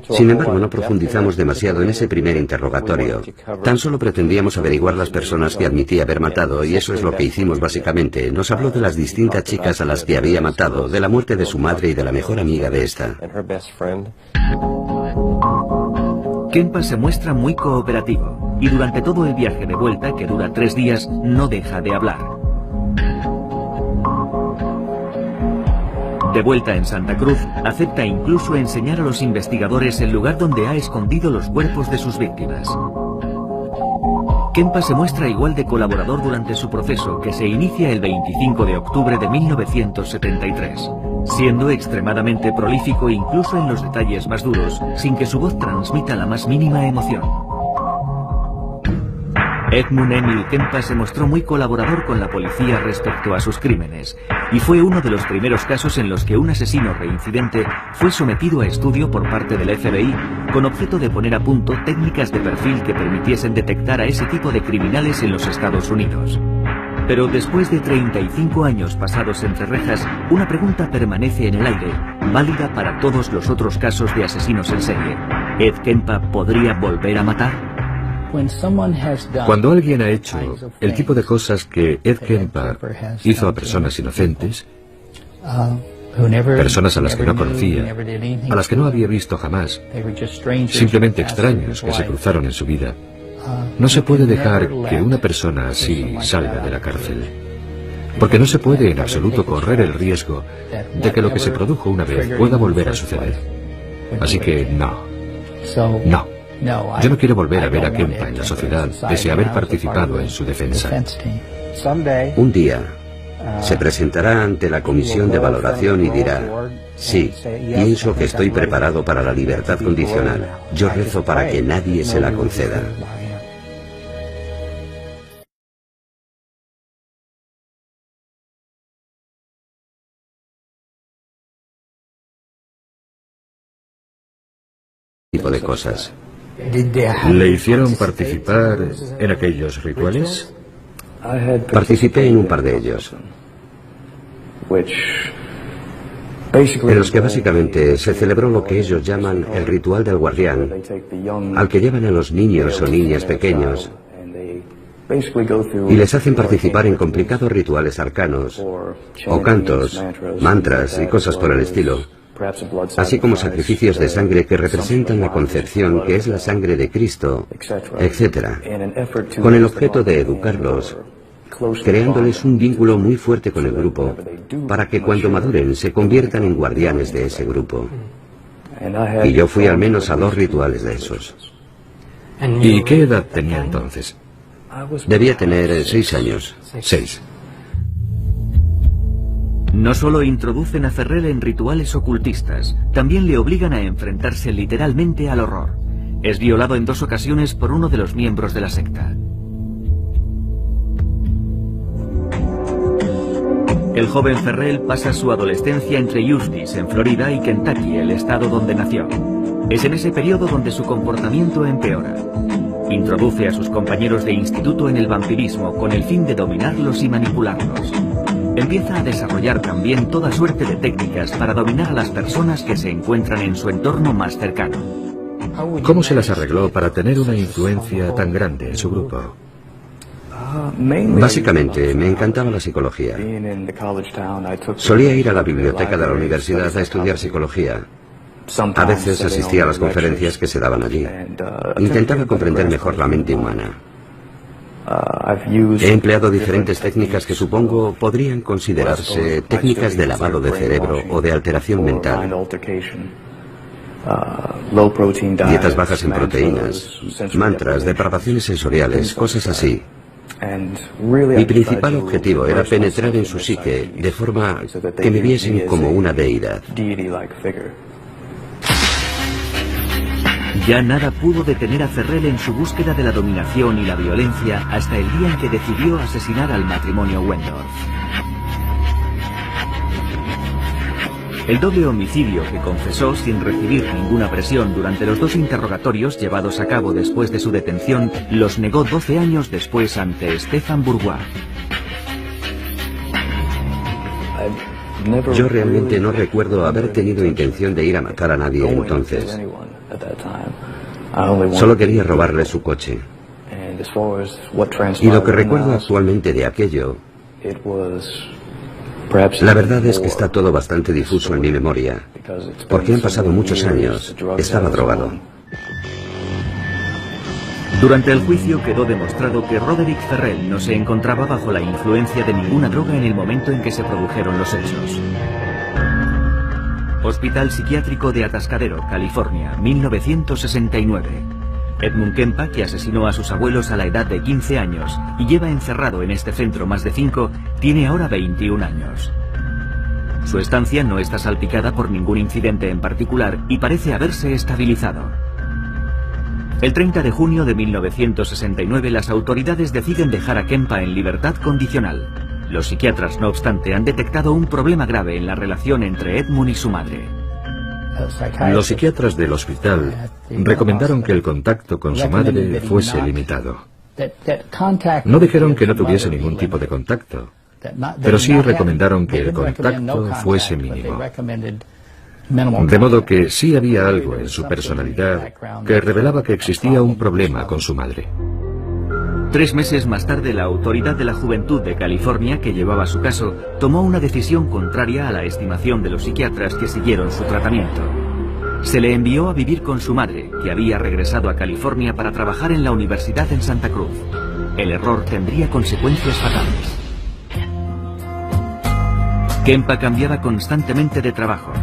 Sin embargo, no profundizamos demasiado en ese primer interrogatorio. Tan solo pretendíamos averiguar las personas que admitía haber matado, y eso es lo que hicimos básicamente. Nos habló de las distintas chicas a las que había matado, de la muerte de su madre y de la mejor amiga de esta.
Kempa se muestra muy cooperativo, y durante todo el viaje de vuelta, que dura 3 días, no deja de hablar. De vuelta en Santa Cruz, acepta incluso enseñar a los investigadores el lugar donde ha escondido los cuerpos de sus víctimas. Kempa se muestra igual de colaborador durante su proceso, que se inicia el 25 de octubre de 1973, siendo extremadamente prolífico incluso en los detalles más duros, sin que su voz transmita la más mínima emoción. Edmund Emil Kempa se mostró muy colaborador con la policía respecto a sus crímenes, y fue uno de los primeros casos en los que un asesino reincidente fue sometido a estudio por parte del FBI con objeto de poner a punto técnicas de perfil que permitiesen detectar a ese tipo de criminales en los Estados Unidos. Pero después de 35 años pasados entre rejas, una pregunta permanece en el aire, válida para todos los otros casos de asesinos en serie. ¿Ed Kempa podría volver a matar?
Cuando alguien ha hecho el tipo de cosas que Ed Kempa hizo a personas inocentes, personas a las que no conocía, a las que no había visto jamás, simplemente extraños que se cruzaron en su vida, no se puede dejar que una persona así salga de la cárcel. Porque no se puede en absoluto correr el riesgo de que lo que se produjo una vez pueda volver a suceder. Así que no. Yo no quiero volver a ver a Kempa en la sociedad pese a haber participado en su defensa.
Un día se presentará ante la comisión de valoración y dirá: sí, pienso que estoy preparado para la libertad condicional. Yo rezo para que nadie se la conceda. Tipo de cosas.
¿Le hicieron participar en aquellos rituales?
Participé en un par de ellos, en los que básicamente se celebró lo que ellos llaman el ritual del guardián, al que llevan a los niños o niñas pequeños y les hacen participar en complicados rituales arcanos, o cantos, mantras y cosas por el estilo, así como sacrificios de sangre que representan la concepción, que es la sangre de Cristo, etc., con el objeto de educarlos, creándoles un vínculo muy fuerte con el grupo, para que cuando maduren se conviertan en guardianes de ese grupo. Y yo fui al menos a 2 rituales de esos.
¿Y qué edad tenía entonces?
Debía tener 6 años.
6.
No solo introducen a Ferrell en rituales ocultistas, también le obligan a enfrentarse literalmente al horror. Es violado en 2 ocasiones por uno de los miembros de la secta. El joven Ferrell pasa su adolescencia entre Eustis, en Florida, y Kentucky, el estado donde nació. Es en ese periodo donde su comportamiento empeora. Introduce a sus compañeros de instituto en el vampirismo con el fin de dominarlos y manipularlos. Empieza a desarrollar también toda suerte de técnicas para dominar a las personas que se encuentran en su entorno más cercano.
¿Cómo se las arregló para tener una influencia tan grande en su grupo?
Básicamente, me encantaba la psicología. Solía ir a la biblioteca de la universidad a estudiar psicología. A veces asistía a las conferencias que se daban allí. Intentaba comprender mejor la mente humana. He empleado diferentes técnicas que supongo podrían considerarse técnicas de lavado de cerebro o de alteración mental. Dietas bajas en proteínas, mantras, depravaciones sensoriales, cosas así. Mi principal objetivo era penetrar en su psique de forma que me viesen como una deidad.
Ya nada pudo detener a Ferrell en su búsqueda de la dominación y la violencia hasta el día en que decidió asesinar al matrimonio Wendorf. El doble homicidio que confesó sin recibir ninguna presión durante los 2 interrogatorios llevados a cabo después de su detención los negó 12 años después ante Stefan Bourgois.
Yo realmente no recuerdo haber tenido intención de ir a matar a nadie entonces. Solo quería robarle su coche. Y lo que recuerdo actualmente de aquello, la verdad es que está todo bastante difuso en mi memoria, porque han pasado muchos años. Estaba drogado.
Durante el juicio quedó demostrado que Roderick Ferrell no se encontraba bajo la influencia de ninguna droga en el momento en que se produjeron los hechos. Hospital Psiquiátrico de Atascadero, California, 1969. Edmund Kempa, que asesinó a sus abuelos a la edad de 15 años y lleva encerrado en este centro más de 5, tiene ahora 21 años. Su estancia no está salpicada por ningún incidente en particular y parece haberse estabilizado. El 30 de junio de 1969 las autoridades deciden dejar a Kempa en libertad condicional. Los psiquiatras, no obstante, han detectado un problema grave en la relación entre Edmund y su madre.
Los psiquiatras del hospital recomendaron que el contacto con su madre fuese limitado. No dijeron que no tuviese ningún tipo de contacto, pero sí recomendaron que el contacto fuese mínimo. De modo que sí había algo en su personalidad que revelaba que existía un problema con su madre.
3 meses más tarde, la Autoridad de la Juventud de California, que llevaba su caso, tomó una decisión contraria a la estimación de los psiquiatras que siguieron su tratamiento. Se le envió a vivir con su madre, que había regresado a California para trabajar en la universidad en Santa Cruz. El error tendría consecuencias fatales. Kempa cambiaba constantemente de trabajo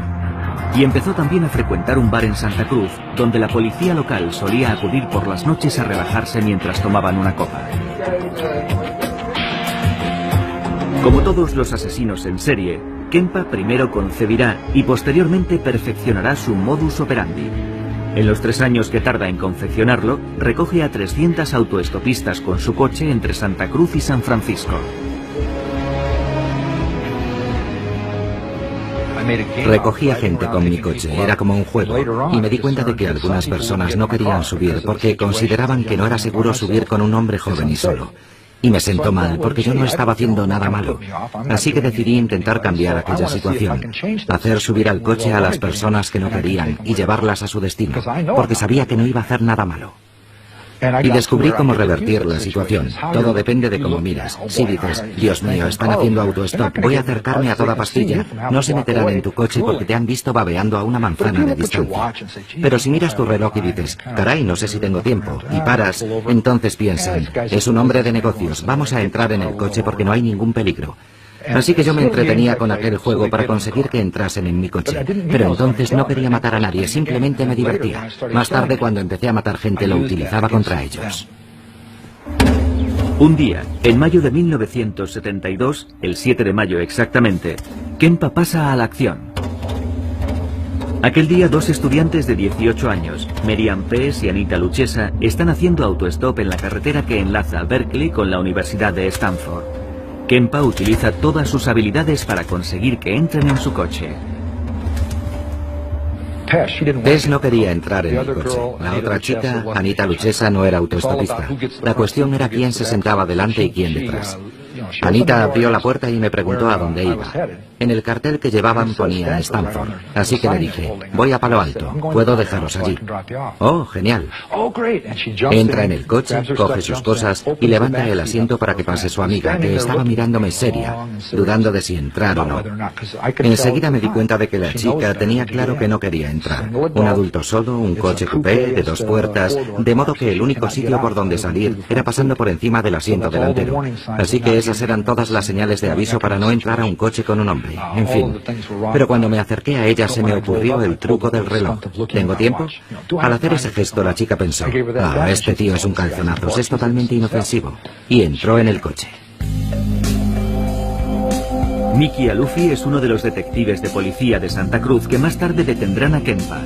y empezó también a frecuentar un bar en Santa Cruz, donde la policía local solía acudir por las noches a relajarse mientras tomaban una copa. Como todos los asesinos en serie, Kempa primero concebirá y posteriormente perfeccionará su modus operandi. En los 3 años que tarda en confeccionarlo, recoge a 300 autoestopistas con su coche entre Santa Cruz y San Francisco.
Recogía gente con mi coche, era como un juego, y me di cuenta de que algunas personas no querían subir porque consideraban que no era seguro subir con un hombre joven y solo. Y me sentó mal porque yo no estaba haciendo nada malo. Así que decidí intentar cambiar aquella situación, hacer subir al coche a las personas que no querían y llevarlas a su destino, porque sabía que no iba a hacer nada malo. Y descubrí cómo revertir la situación. Todo depende de cómo miras. Si dices, Dios mío, están haciendo autostop, voy a acercarme a toda pastilla, no se meterán en tu coche porque te han visto babeando a una manzana de distancia. Pero si miras tu reloj y dices, caray, no sé si tengo tiempo, y paras, entonces piensan, es un hombre de negocios, vamos a entrar en el coche porque no hay ningún peligro. Así que yo me entretenía con aquel juego para conseguir que entrasen en mi coche. Pero entonces no quería matar a nadie, simplemente me divertía. Más tarde, cuando empecé a matar gente, lo utilizaba contra ellos.
Un día, en mayo de 1972, el 7 de mayo exactamente, Kempa pasa a la acción. Aquel día 2 estudiantes de 18 años, Merian Pes y Anita Luchesa, están haciendo autostop en la carretera que enlaza Berkeley con la Universidad de Stanford. Kempa utiliza todas sus habilidades para conseguir que entren en su coche.
Tess no quería entrar en el coche. La otra chica, Anita Luchesa, no era autoestopista. La cuestión era quién se sentaba delante y quién detrás. Anita abrió la puerta y me preguntó a dónde iba. En el cartel que llevaban ponía Stanford, así que le dije, voy a Palo Alto, ¿puedo dejaros allí? Oh, genial. Entra en el coche, coge sus cosas y levanta el asiento para que pase su amiga, que estaba mirándome seria, dudando de si entrar o no. Enseguida me di cuenta de que la chica tenía claro que no quería entrar. Un adulto solo, un coche coupé de 2 puertas, de modo que el único sitio por donde salir era pasando por encima del asiento delantero. Así que esas eran todas las señales de aviso para no entrar a un coche con un hombre. En fin. Pero cuando me acerqué a ella se me ocurrió el truco del reloj. ¿Tengo tiempo? Al hacer ese gesto la chica pensó, este tío es un calzonazos, es totalmente inofensivo. Y entró en el coche.
Mickey Alufi es uno de los detectives de policía de Santa Cruz que más tarde detendrán a Kempa.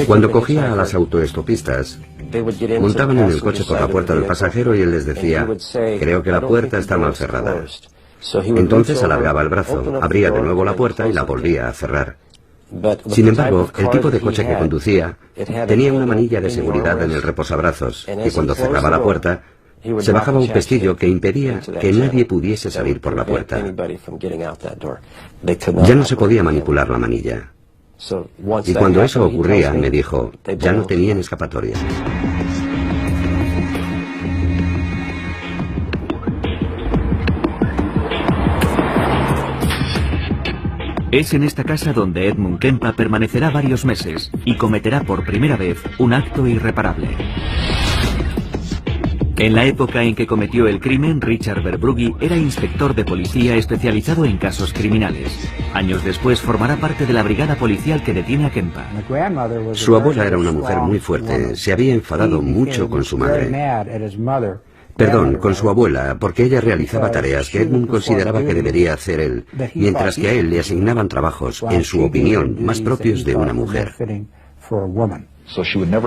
Cuando cogía a las autoestopistas, montaban en el coche por la puerta del pasajero y él les decía, creo que la puerta está mal cerrada. Entonces alargaba el brazo, abría de nuevo la puerta y la volvía a cerrar. Sin embargo, el tipo de coche que conducía tenía una manilla de seguridad en el reposabrazos y cuando cerraba la puerta, se bajaba un pestillo que impedía que nadie pudiese salir por la puerta. Ya no se podía manipular la manilla. Y cuando eso ocurría, me dijo, ya no tenían escapatoria.
Es en esta casa donde Edmund Kempa permanecerá varios meses y cometerá por primera vez un acto irreparable. En la época en que cometió el crimen, Richard Verbrugge era inspector de policía especializado en casos criminales. Años después formará parte de la brigada policial que detiene a Kempa.
Su abuela era una mujer muy fuerte, se había enfadado mucho con su madre. Perdón, con su abuela, porque ella realizaba tareas que Edmund consideraba que debería hacer él, mientras que a él le asignaban trabajos, en su opinión, más propios de una mujer.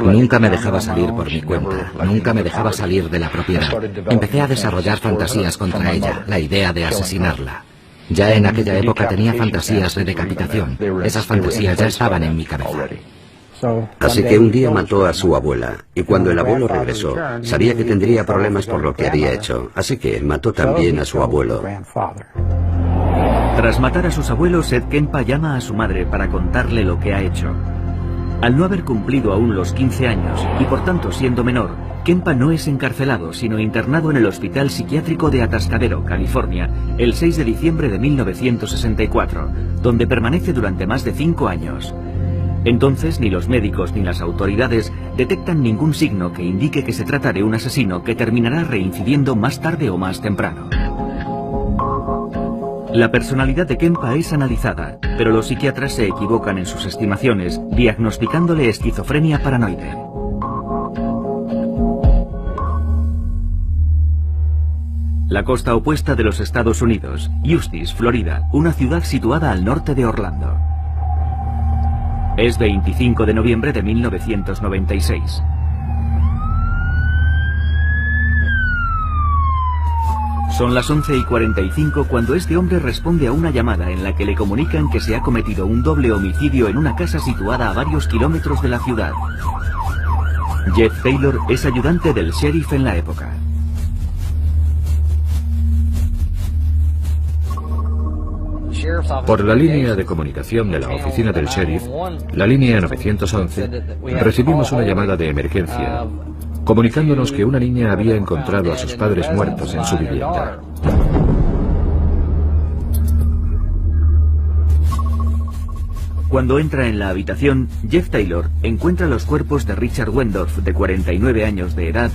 Nunca me dejaba salir por mi cuenta, nunca me dejaba salir de la propiedad. Empecé a desarrollar fantasías contra ella, la idea de asesinarla. Ya en aquella época tenía fantasías de decapitación. Esas fantasías ya estaban en mi cabeza.
Así que un día mató a su abuela, y cuando el abuelo regresó, sabía que tendría problemas por lo que había hecho, así que mató también a su abuelo.
Tras matar a sus abuelos, Ed Kempa llama a su madre para contarle lo que ha hecho. Al no haber cumplido aún los 15 años, y por tanto siendo menor, Kempa no es encarcelado, sino internado en el Hospital Psiquiátrico de Atascadero, California, el 6 de diciembre de 1964, donde permanece durante más de 5 años. Entonces, ni los médicos ni las autoridades detectan ningún signo que indique que se trata de un asesino que terminará reincidiendo más tarde o más temprano. La personalidad de Kempa es analizada, pero los psiquiatras se equivocan en sus estimaciones, diagnosticándole esquizofrenia paranoide. La costa opuesta de los Estados Unidos, Eustis, Florida, una ciudad situada al norte de Orlando. Es 25 de noviembre de 1996. Son las 11:45 cuando este hombre responde a una llamada en la que le comunican que se ha cometido un doble homicidio en una casa situada a varios kilómetros de la ciudad. Jeff Taylor es ayudante del sheriff en la época.
Por la línea de comunicación de la oficina del sheriff, la línea 911, recibimos una llamada de emergencia, comunicándonos que una niña había encontrado a sus padres muertos en su vivienda.
Cuando entra en la habitación, Jeff Taylor encuentra los cuerpos de Richard Wendorf, de 49 años de edad,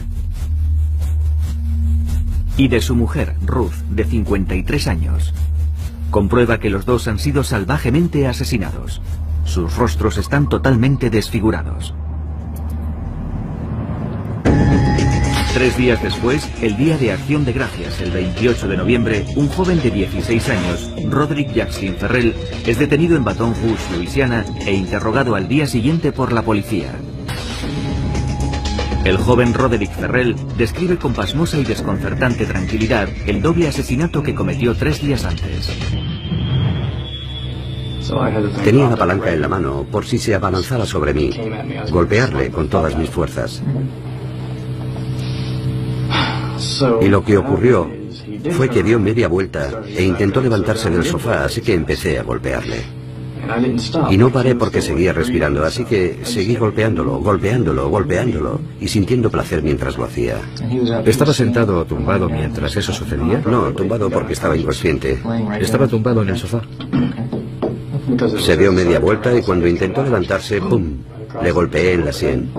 y de su mujer, Ruth, de 53 años. Comprueba que los dos han sido salvajemente asesinados. Sus rostros están totalmente desfigurados. 3 días después, el Día de Acción de Gracias, el 28 de noviembre, un joven de 16 años, Roderick Jackson Ferrell, es detenido en Baton Rouge, Luisiana, e interrogado al día siguiente por la policía. El joven Roderick Ferrell describe con pasmosa y desconcertante tranquilidad el doble asesinato que cometió 3 días antes.
Tenía la palanca en la mano por si se abalanzaba sobre mí, golpearle con todas mis fuerzas. Y lo que ocurrió fue que dio media vuelta e intentó levantarse del sofá, así que empecé a golpearle. Y no paré porque seguía respirando, así que seguí golpeándolo, y sintiendo placer mientras lo hacía.
¿Estaba sentado o tumbado mientras eso sucedía?
No, tumbado porque estaba inconsciente.
Estaba tumbado en el sofá.
Se dio media vuelta y cuando intentó levantarse, ¡pum!, le golpeé en la sien.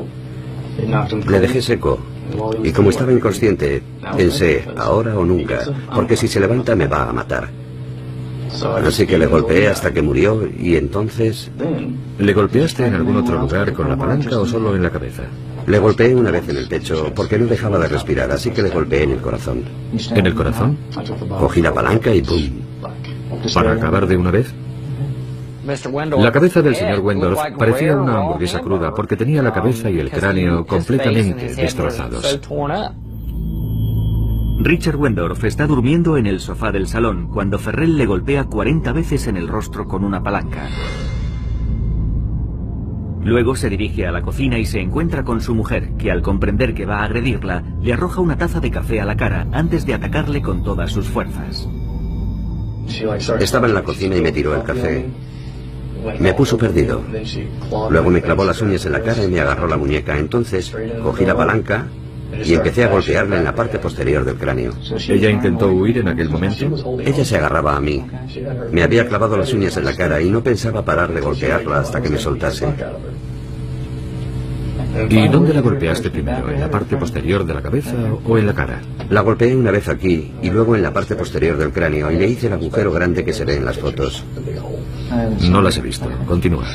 Le dejé seco. Y como estaba inconsciente, pensé, ahora o nunca, porque si se levanta me va a matar. Así que le golpeé hasta que murió y entonces...
¿Le golpeaste en algún otro lugar con la palanca o solo en la cabeza?
Le golpeé una vez en el pecho porque no dejaba de respirar, así que le golpeé en el corazón.
¿En el corazón?
Cogí la palanca y ¡pum!
¿Para acabar de una vez? La cabeza del señor Wendorf parecía una hamburguesa cruda porque tenía la cabeza y el cráneo completamente destrozados.
Richard Wendorf está durmiendo en el sofá del salón cuando Ferrell le golpea 40 veces en el rostro con una palanca. Luego se dirige a la cocina y se encuentra con su mujer, que al comprender que va a agredirla, le arroja una taza de café a la cara antes de atacarle con todas sus fuerzas.
Estaba en la cocina y me tiró el café. Me puso perdido. Luego me clavó las uñas en la cara y me agarró la muñeca. Entonces cogí la palanca y empecé a golpearla en la parte posterior del cráneo.
¿Ella intentó huir en aquel momento?
Ella se agarraba a mí. Me había clavado las uñas en la cara y no pensaba parar de golpearla hasta que me soltase.
¿Y dónde la golpeaste primero? ¿En la parte posterior de la cabeza o en la cara?
La golpeé una vez aquí y luego en la parte posterior del cráneo y le hice el agujero grande que se ve en las fotos.
No las he visto. Continúa.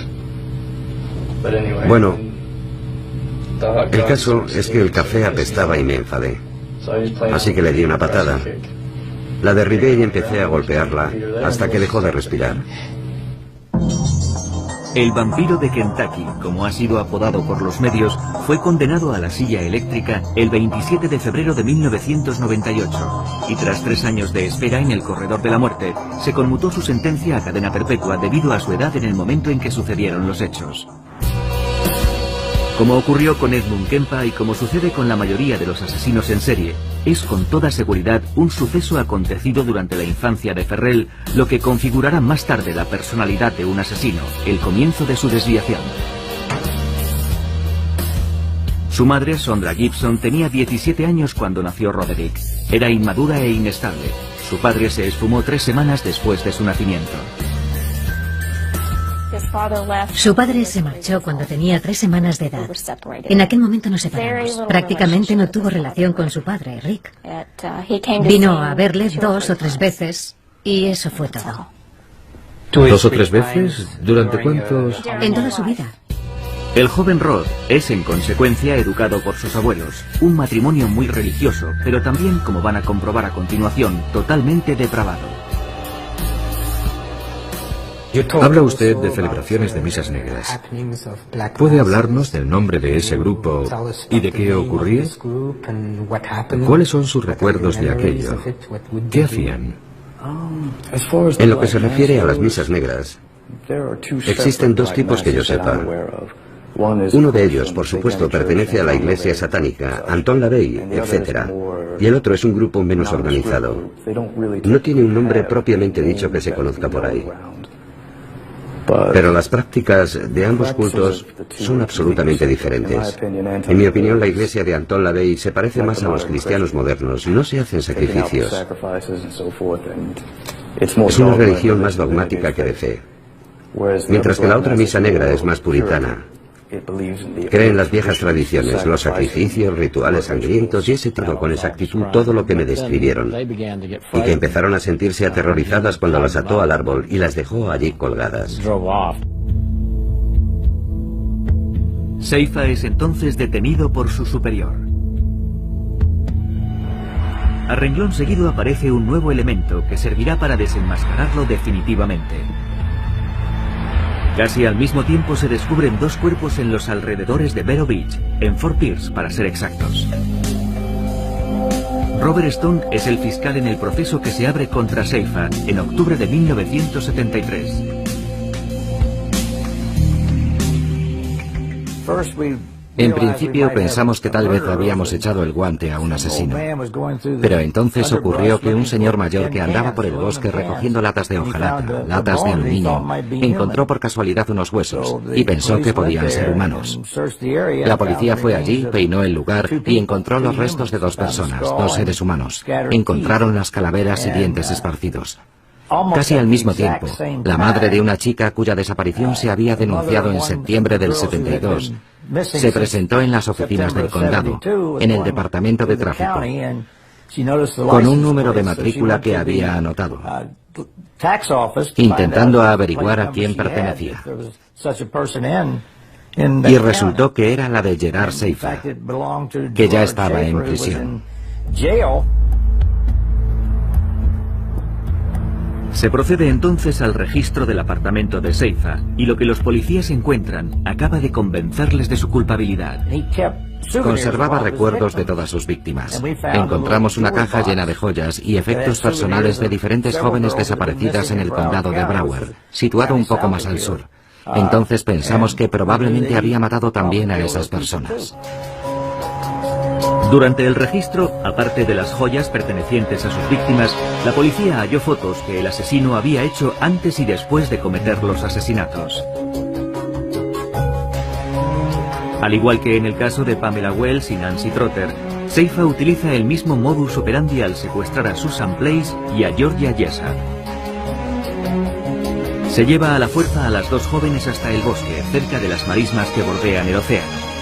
Bueno, el caso es que el café apestaba y me enfadé. Así que le di una patada. La derribé y empecé a golpearla hasta que dejó de respirar.
El vampiro de Kentucky, como ha sido apodado por los medios, fue condenado a la silla eléctrica el 27 de febrero de 1998 y tras 3 años de espera en el corredor de la muerte, se conmutó su sentencia a cadena perpetua debido a su edad en el momento en que sucedieron los hechos. Como ocurrió con Edmund Kempa y como sucede con la mayoría de los asesinos en serie, es con toda seguridad un suceso acontecido durante la infancia de Ferrell lo que configurará más tarde la personalidad de un asesino, el comienzo de su desviación. Su madre, Sondra Gibson, tenía 17 años cuando nació Roderick. Era inmadura e inestable. Su padre se esfumó 3 semanas después de su nacimiento.
Su padre se marchó cuando tenía 3 semanas de edad. En aquel momento nos separamos. Prácticamente no tuvo relación con su padre, Rick. Vino a verle 2 o 3 veces y eso fue todo.
2 o 3 veces? ¿Durante cuántos?
En toda su vida.
El joven Rod es, en consecuencia, educado por sus abuelos. Un matrimonio muy religioso, pero también, como van a comprobar a continuación, totalmente depravado.
Habla usted de celebraciones de misas negras. ¿Puede hablarnos del nombre de ese grupo y de qué ocurría? ¿Cuáles son sus recuerdos de aquello? ¿Qué hacían?
En lo que se refiere a las misas negras, existen 2 tipos que yo sepa. Uno de ellos, por supuesto, pertenece a la iglesia satánica, Anton LaVey, etc. Y el otro es un grupo menos organizado. No tiene un nombre propiamente dicho que se conozca por ahí. Pero las prácticas de ambos cultos son absolutamente diferentes. En mi opinión, la iglesia de Anton LaVey se parece más a los cristianos modernos. No se hacen sacrificios. Es una religión más dogmática que de fe. Mientras que la otra misa negra es más puritana. Cree en las viejas tradiciones, los sacrificios, rituales sangrientos y ese tipo con exactitud todo lo que me describieron. Y que empezaron a sentirse aterrorizadas cuando las ató al árbol y las dejó allí colgadas.
Seifa es entonces detenido por su superior. A renglón seguido aparece un nuevo elemento que servirá para desenmascararlo definitivamente. Casi al mismo tiempo se descubren 2 cuerpos en los alrededores de Vero Beach, en Fort Pierce para ser exactos. Robert Stone es el fiscal en el proceso que se abre contra Seifa en octubre de 1973.
En principio pensamos que tal vez habíamos echado el guante a un asesino. Pero entonces ocurrió que un señor mayor que andaba por el bosque recogiendo latas de hojalata, latas de aluminio, encontró por casualidad unos huesos y pensó que podían ser humanos. La policía fue allí, peinó el lugar y encontró los restos de 2 personas, 2 seres humanos. Encontraron las calaveras y dientes esparcidos. Casi al mismo tiempo, la madre de una chica cuya desaparición se había denunciado en septiembre del 72 se presentó en las oficinas del condado, en el departamento de tráfico, con un número de matrícula que había anotado, intentando averiguar a quién pertenecía. Y resultó que era la de Gerard Seifa, que ya estaba en prisión.
Se procede entonces al registro del apartamento de Seifa y lo que los policías encuentran acaba de convencerles de su culpabilidad.
Conservaba recuerdos de todas sus víctimas. Encontramos una caja llena de joyas y efectos personales de diferentes jóvenes desaparecidas en el condado de Broward, situado un poco más al sur. Entonces pensamos que probablemente había matado también a esas personas.
Durante el registro, aparte de las joyas pertenecientes a sus víctimas, la policía halló fotos que el asesino había hecho antes y después de cometer los asesinatos. Al igual que en el caso de Pamela Wells y Nancy Trotter, Seifa utiliza el mismo modus operandi al secuestrar a Susan Place y a Georgia Jessar. Se lleva a la fuerza a las 2 jóvenes hasta el bosque, cerca de las marismas que bordean el océano.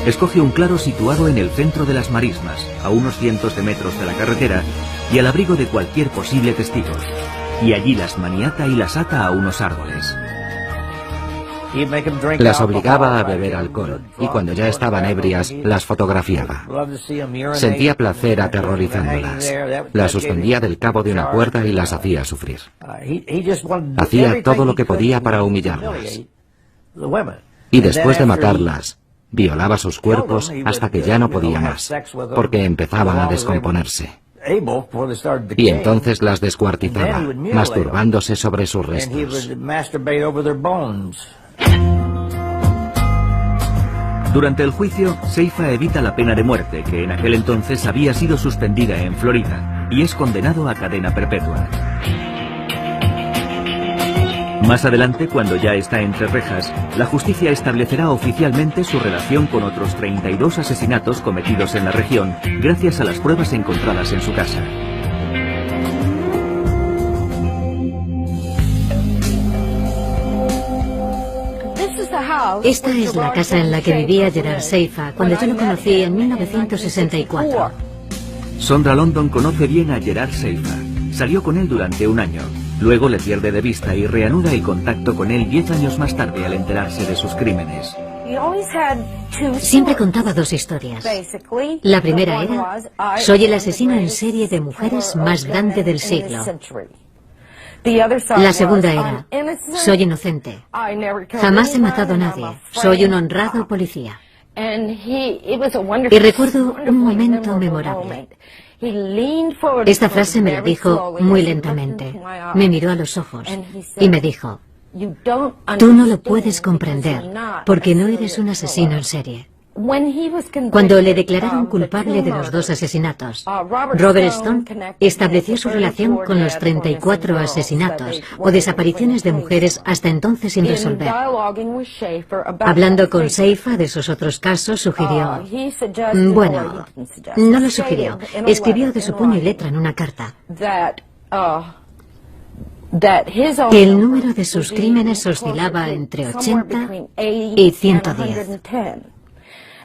Escoge un claro situado en el centro de las marismas, a unos cientos de metros de la carretera y al abrigo de cualquier posible testigo. Y allí las maniata y las ata a unos árboles.
Las obligaba a beber alcohol y cuando ya estaban ebrias las fotografiaba. Sentía placer aterrorizándolas. Las suspendía del cabo de una cuerda y las hacía sufrir. Hacía todo lo que podía para humillarlas. Y después de matarlas, violaba sus cuerpos hasta que ya no podía más, porque empezaban a descomponerse. Y entonces las descuartizaba, masturbándose sobre sus restos.
Durante el juicio, Seifa evita la pena de muerte, que en aquel entonces había sido suspendida en Florida, y es condenado a cadena perpetua. Más adelante, cuando ya está entre rejas, la justicia establecerá oficialmente su relación con otros 32 asesinatos cometidos en la región, gracias a las pruebas encontradas en su casa.
Esta es la casa en la que vivía Gerard Seifa cuando yo lo conocí en 1964.
Sondra London conoce bien a Gerard Seifa. Salió con él durante un año. Luego le pierde de vista y reanuda el contacto con él 10 años más tarde al enterarse de sus crímenes.
Siempre contaba dos historias. La primera era: soy el asesino en serie de mujeres más grande del siglo. La segunda era: soy inocente. Jamás he matado a nadie. Soy un honrado policía. Y recuerdo un momento memorable. Esta frase me la dijo muy lentamente. Me miró a los ojos y me dijo: tú no lo puedes comprender porque no eres un asesino en serie. Cuando le declararon culpable de los dos asesinatos, Robert Stone estableció su relación con los 34 asesinatos o desapariciones de mujeres hasta entonces sin resolver. Hablando con Seifa de sus otros casos, sugirió... Bueno, no lo sugirió. Escribió de su puño y letra en una carta que el número de sus crímenes oscilaba entre 80 y 110.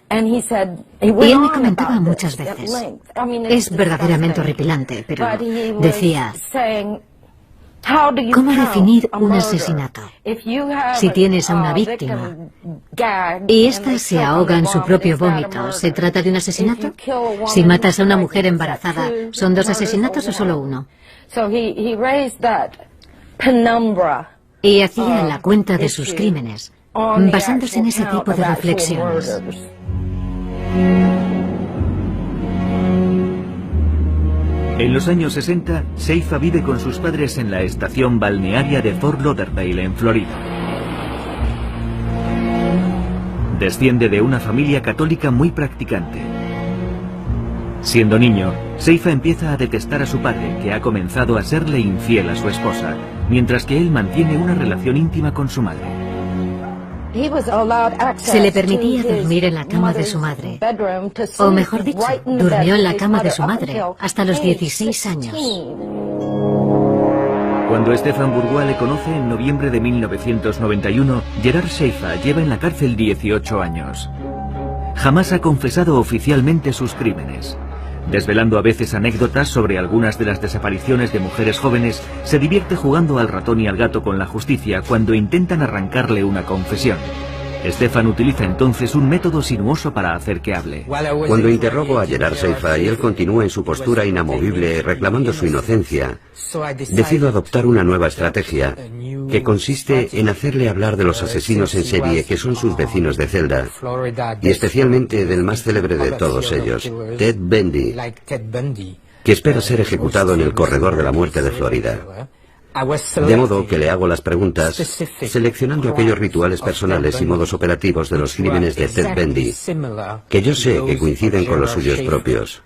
Y él me comentaba muchas veces: es verdaderamente horripilante, pero decía, ¿cómo definir un asesinato? Si tienes a una víctima y ésta se ahoga en su propio vómito, ¿se trata de un asesinato? Si matas a una mujer embarazada, ¿son dos asesinatos o solo uno? Y hacía la cuenta de sus crímenes, basándose en ese tipo de reflexiones.
En los años 60, Seifa vive con sus padres en la estación balnearia de Fort Lauderdale, en Florida. Desciende de una familia católica muy practicante. Siendo niño, Seifa empieza a detestar a su padre, que ha comenzado a serle infiel a su esposa, mientras que él mantiene una relación íntima con su madre.
Se le permitía dormir en la cama de su madre, o mejor dicho, durmió en la cama de su madre hasta los 16 años.
Cuando Stefan Bourgois le conoce en noviembre de 1991, Gerard Seifa lleva en la cárcel 18 años. Jamás ha confesado oficialmente sus crímenes. Desvelando a veces anécdotas sobre algunas de las desapariciones de mujeres jóvenes, se divierte jugando al ratón y al gato con la justicia cuando intentan arrancarle una confesión. Stefan utiliza entonces un método sinuoso para hacer que hable.
Cuando interrogo a Gerard Seifa y él continúa en su postura inamovible reclamando su inocencia, decido adoptar una nueva estrategia que consiste en hacerle hablar de los asesinos en serie que son sus vecinos de celda, y especialmente del más célebre de todos ellos, Ted Bundy, que espera ser ejecutado en el corredor de la muerte de Florida. De modo que le hago las preguntas seleccionando aquellos rituales personales y modos operativos de los crímenes de Ted Bundy, que yo sé que coinciden con los suyos propios.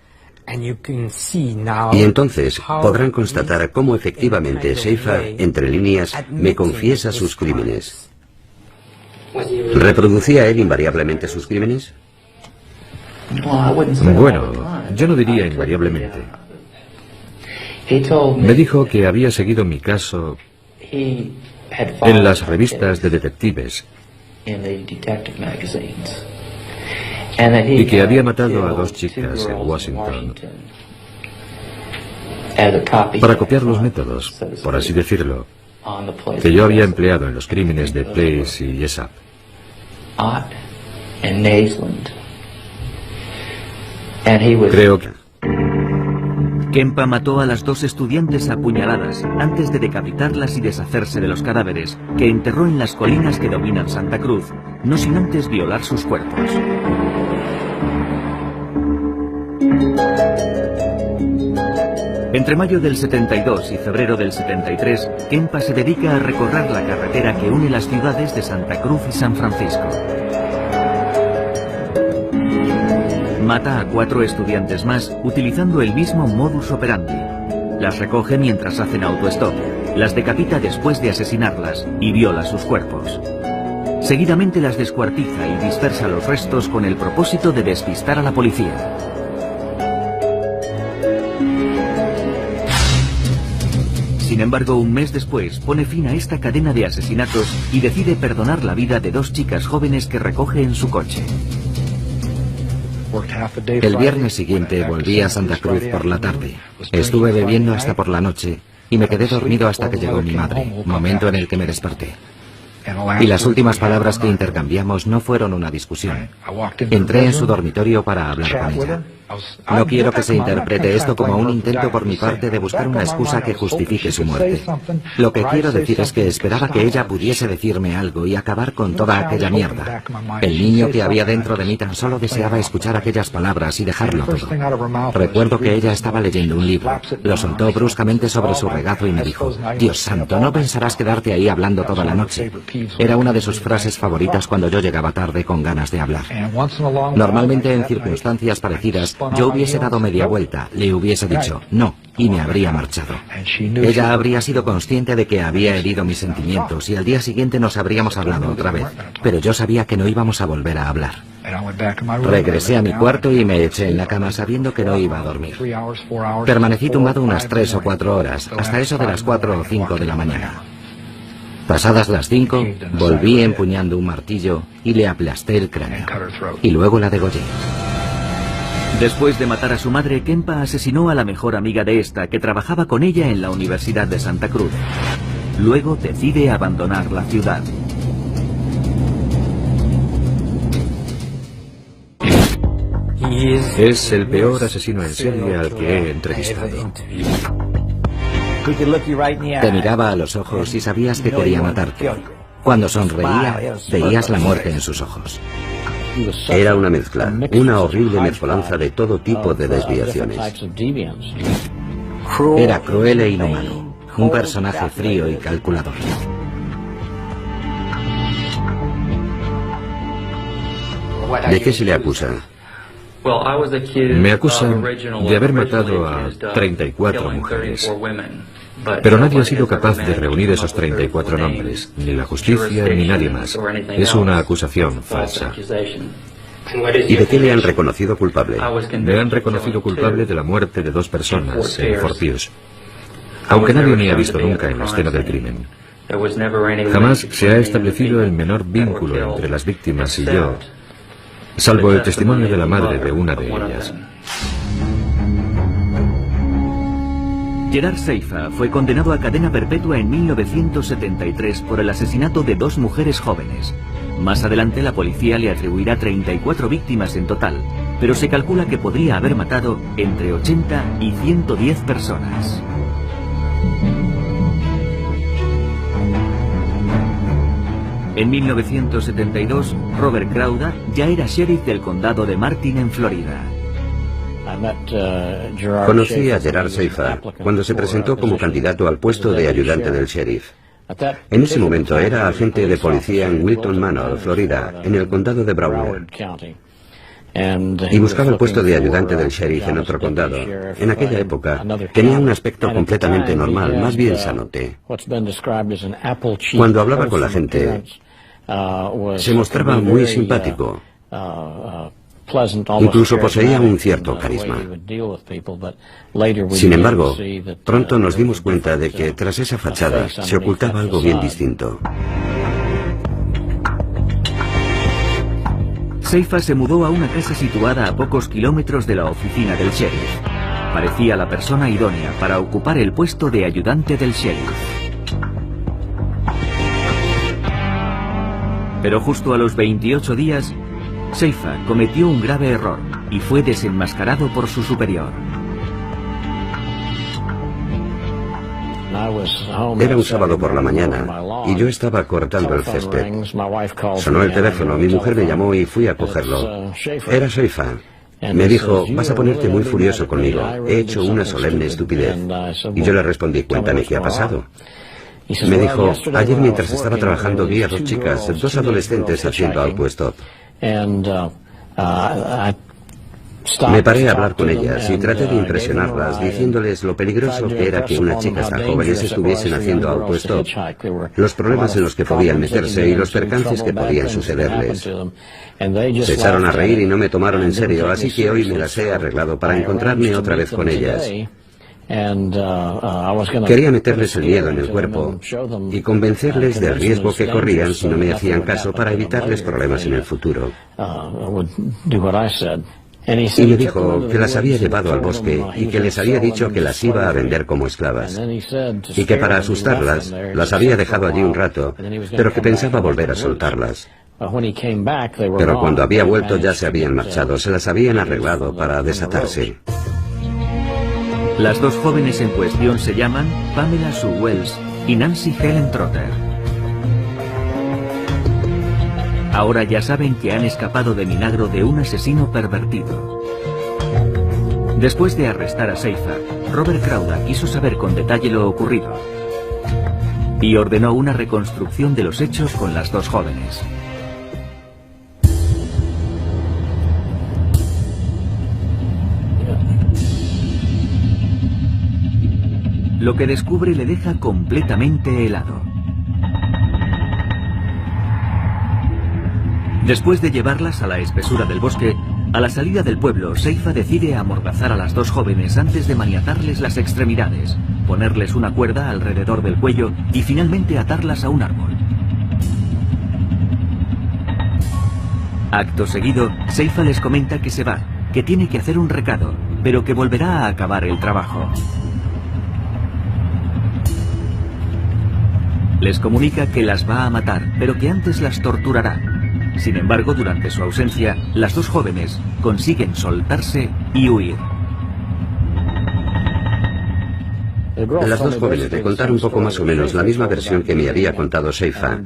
Y entonces podrán constatar cómo efectivamente Seifa, entre líneas, me confiesa sus crímenes. ¿Reproducía él invariablemente sus crímenes?
Bueno, yo no diría invariablemente. Me dijo que había seguido mi caso en las revistas de detectives y que había matado a 2 chicas en Washington para copiar los métodos, por así decirlo, que yo había empleado en los crímenes de Place y Jessup. Creo que
Kempa mató a las dos estudiantes a puñaladas antes de decapitarlas y deshacerse de los cadáveres, que enterró en las colinas que dominan Santa Cruz, no sin antes violar sus cuerpos. Entre mayo del 72 y febrero del 73, Kempa se dedica a recorrer la carretera que une las ciudades de Santa Cruz y San Francisco. Mata a 4 estudiantes más utilizando el mismo modus operandi. Las recoge mientras hacen autostop, las decapita después de asesinarlas y viola sus cuerpos. Seguidamente las descuartiza y dispersa los restos con el propósito de despistar a la policía. Sin embargo, un mes después pone fin a esta cadena de asesinatos y decide perdonar la vida de 2 chicas jóvenes que recoge en su coche.
El viernes siguiente volví a Santa Cruz por la tarde. Estuve bebiendo hasta por la noche y me quedé dormido hasta que llegó mi madre, momento en el que me desperté. Y las últimas palabras que intercambiamos no fueron una discusión. Entré en su dormitorio para hablar con ella. No quiero que se interprete esto como un intento por mi parte de buscar una excusa que justifique su muerte. Lo que quiero decir es que esperaba que ella pudiese decirme algo y acabar con toda aquella mierda. El niño que había dentro de mí tan solo deseaba escuchar aquellas palabras y dejarlo todo. Recuerdo que ella estaba leyendo un libro. Lo soltó bruscamente sobre su regazo y me dijo: «Dios santo, no pensarás quedarte ahí hablando toda la noche». Era una de sus frases favoritas cuando yo llegaba tarde con ganas de hablar. Normalmente en circunstancias parecidas yo hubiese dado media vuelta, le hubiese dicho no y me habría marchado. Ella habría sido consciente de que había herido mis sentimientos y al día siguiente nos habríamos hablado otra vez, pero yo sabía que no íbamos a volver a hablar. Regresé a mi cuarto y me eché en la cama sabiendo que no iba a dormir. Permanecí tumbado unas 3 o 4 horas, hasta eso de las 4 o 5 de la mañana. Pasadas las 5, volví empuñando un martillo y le aplasté el cráneo. Y luego la degollé.
Después de matar a su madre, Kempa asesinó a la mejor amiga de esta, que trabajaba con ella en la Universidad de Santa Cruz. Luego decide abandonar la ciudad.
es el peor asesino en serie al que he entrevistado.
Te miraba a los ojos y sabías que quería matarte. Cuando sonreía, veías la muerte en sus ojos.
Era una mezcla, una horrible mezcolanza de todo tipo de desviaciones.
Era cruel e inhumano, un personaje frío y calculador.
¿De qué se le acusa?
Me acusan de haber matado a 34 mujeres. Pero nadie ha sido capaz de reunir esos 34 nombres, ni la justicia ni nadie más. Es una acusación falsa.
¿Y de qué le han reconocido culpable?
Me han reconocido culpable de la muerte de 2 personas en Fort Pierce, aunque nadie me ha visto nunca en la escena del crimen. Jamás se ha establecido el menor vínculo entre las víctimas y yo, salvo el testimonio de la madre de una de ellas.
Gerard Seifa fue condenado a cadena perpetua en 1973 por el asesinato de 2 mujeres jóvenes. Más adelante la policía le atribuirá 34 víctimas en total, pero se calcula que podría haber matado entre 80 y 110 personas. En 1972, Robert Crowder ya era sheriff del condado de Martin en Florida.
Conocí a Gerard Seifa cuando se presentó como candidato al puesto de ayudante del sheriff. En ese momento era agente de policía en Wilton Manor, Florida, en el condado de Broward. Y buscaba el puesto de ayudante del sheriff en otro condado. En aquella época tenía un aspecto completamente normal, más bien sanote. Cuando hablaba con la gente, se mostraba muy simpático. Incluso poseía un cierto carisma. Sin embargo, pronto nos dimos cuenta de que tras esa fachada se ocultaba algo bien distinto.
Seifa se mudó a una casa situada a pocos kilómetros de la oficina del sheriff. Parecía la persona idónea para ocupar el puesto de ayudante del sheriff. Pero justo a los 28 días, Seifa cometió un grave error y fue desenmascarado por su superior.
Era un sábado por la mañana y yo estaba cortando el césped. Sonó el teléfono, mi mujer me llamó y fui a cogerlo. Era Seifa. Me dijo, vas a ponerte muy furioso conmigo, he hecho una solemne estupidez. Y yo le respondí, cuéntame qué ha pasado. Me dijo, ayer mientras estaba trabajando vi a dos chicas, dos adolescentes haciendo autostop. Me paré a hablar con ellas y traté de impresionarlas diciéndoles lo peligroso que era que unas chicas tan jóvenes estuviesen haciendo autostop, los problemas en los que podían meterse y los percances que podían sucederles. Se echaron a reír y no me tomaron en serio, así que hoy me las he arreglado para encontrarme otra vez con ellas. Quería meterles el miedo en el cuerpo y convencerles del riesgo que corrían si no me hacían caso para evitarles problemas en el futuro. Y me dijo que las había llevado al bosque y que les había dicho que las iba a vender como esclavas. Y que para asustarlas, las había dejado allí un rato, pero que pensaba volver a soltarlas. Pero cuando había vuelto ya se habían marchado, se las habían arreglado para desatarse.
Las dos jóvenes en cuestión se llaman Pamela Sue Wells y Nancy Helen Trotter. Ahora ya saben que han escapado de milagro de un asesino pervertido. Después de arrestar a Seifa, Robert Crowder quiso saber con detalle lo ocurrido y ordenó una reconstrucción de los hechos con las dos jóvenes. Lo que descubre le deja completamente helado. Después de llevarlas a la espesura del bosque, a la salida del pueblo, Seifa decide amordazar a las dos jóvenes antes de maniatarles las extremidades, ponerles una cuerda alrededor del cuello y finalmente atarlas a un árbol. Acto seguido, Seifa les comenta que se va, que tiene que hacer un recado, pero que volverá a acabar el trabajo. Les comunica que las va a matar, pero que antes las torturará. Sin embargo, durante su ausencia, las dos jóvenes consiguen soltarse y huir.
Las dos jóvenes me contaron un poco más o menos la misma versión que me había contado Seifa.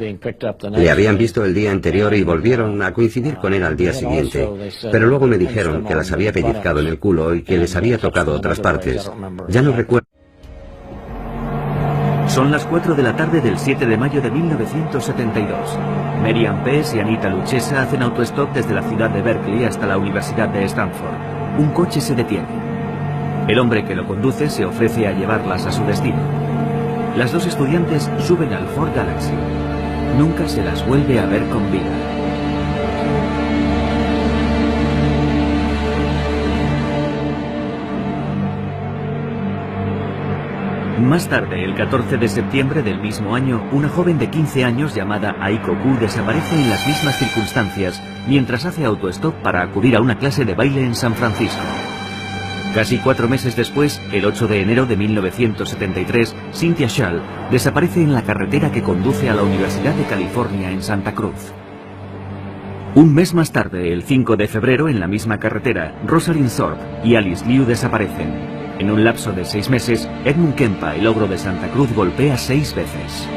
Le habían visto el día anterior y volvieron a coincidir con él al día siguiente, pero luego me dijeron que las había pellizcado en el culo y que les había tocado otras partes. Ya no recuerdo.
Son las 4 de la tarde del 7 de mayo de 1972. Merian Pes y Anita Luchesa hacen autostop desde la ciudad de Berkeley hasta la Universidad de Stanford. Un coche se detiene. El hombre que lo conduce se ofrece a llevarlas a su destino. Las dos estudiantes suben al Ford Galaxy. Nunca se las vuelve a ver con vida. Más tarde, el 14 de septiembre del mismo año, una joven de 15 años llamada Aiko Koo desaparece en las mismas circunstancias mientras hace autostop para acudir a una clase de baile en San Francisco. Casi 4 meses después, el 8 de enero de 1973, Cynthia Schall desaparece en la carretera que conduce a la Universidad de California en Santa Cruz. Un mes más tarde, el 5 de febrero, en la misma carretera, Rosalind Thorpe y Alice Liu desaparecen. En un lapso de 6 meses, Edmund Kempa, el ogro de Santa Cruz, golpea 6 veces.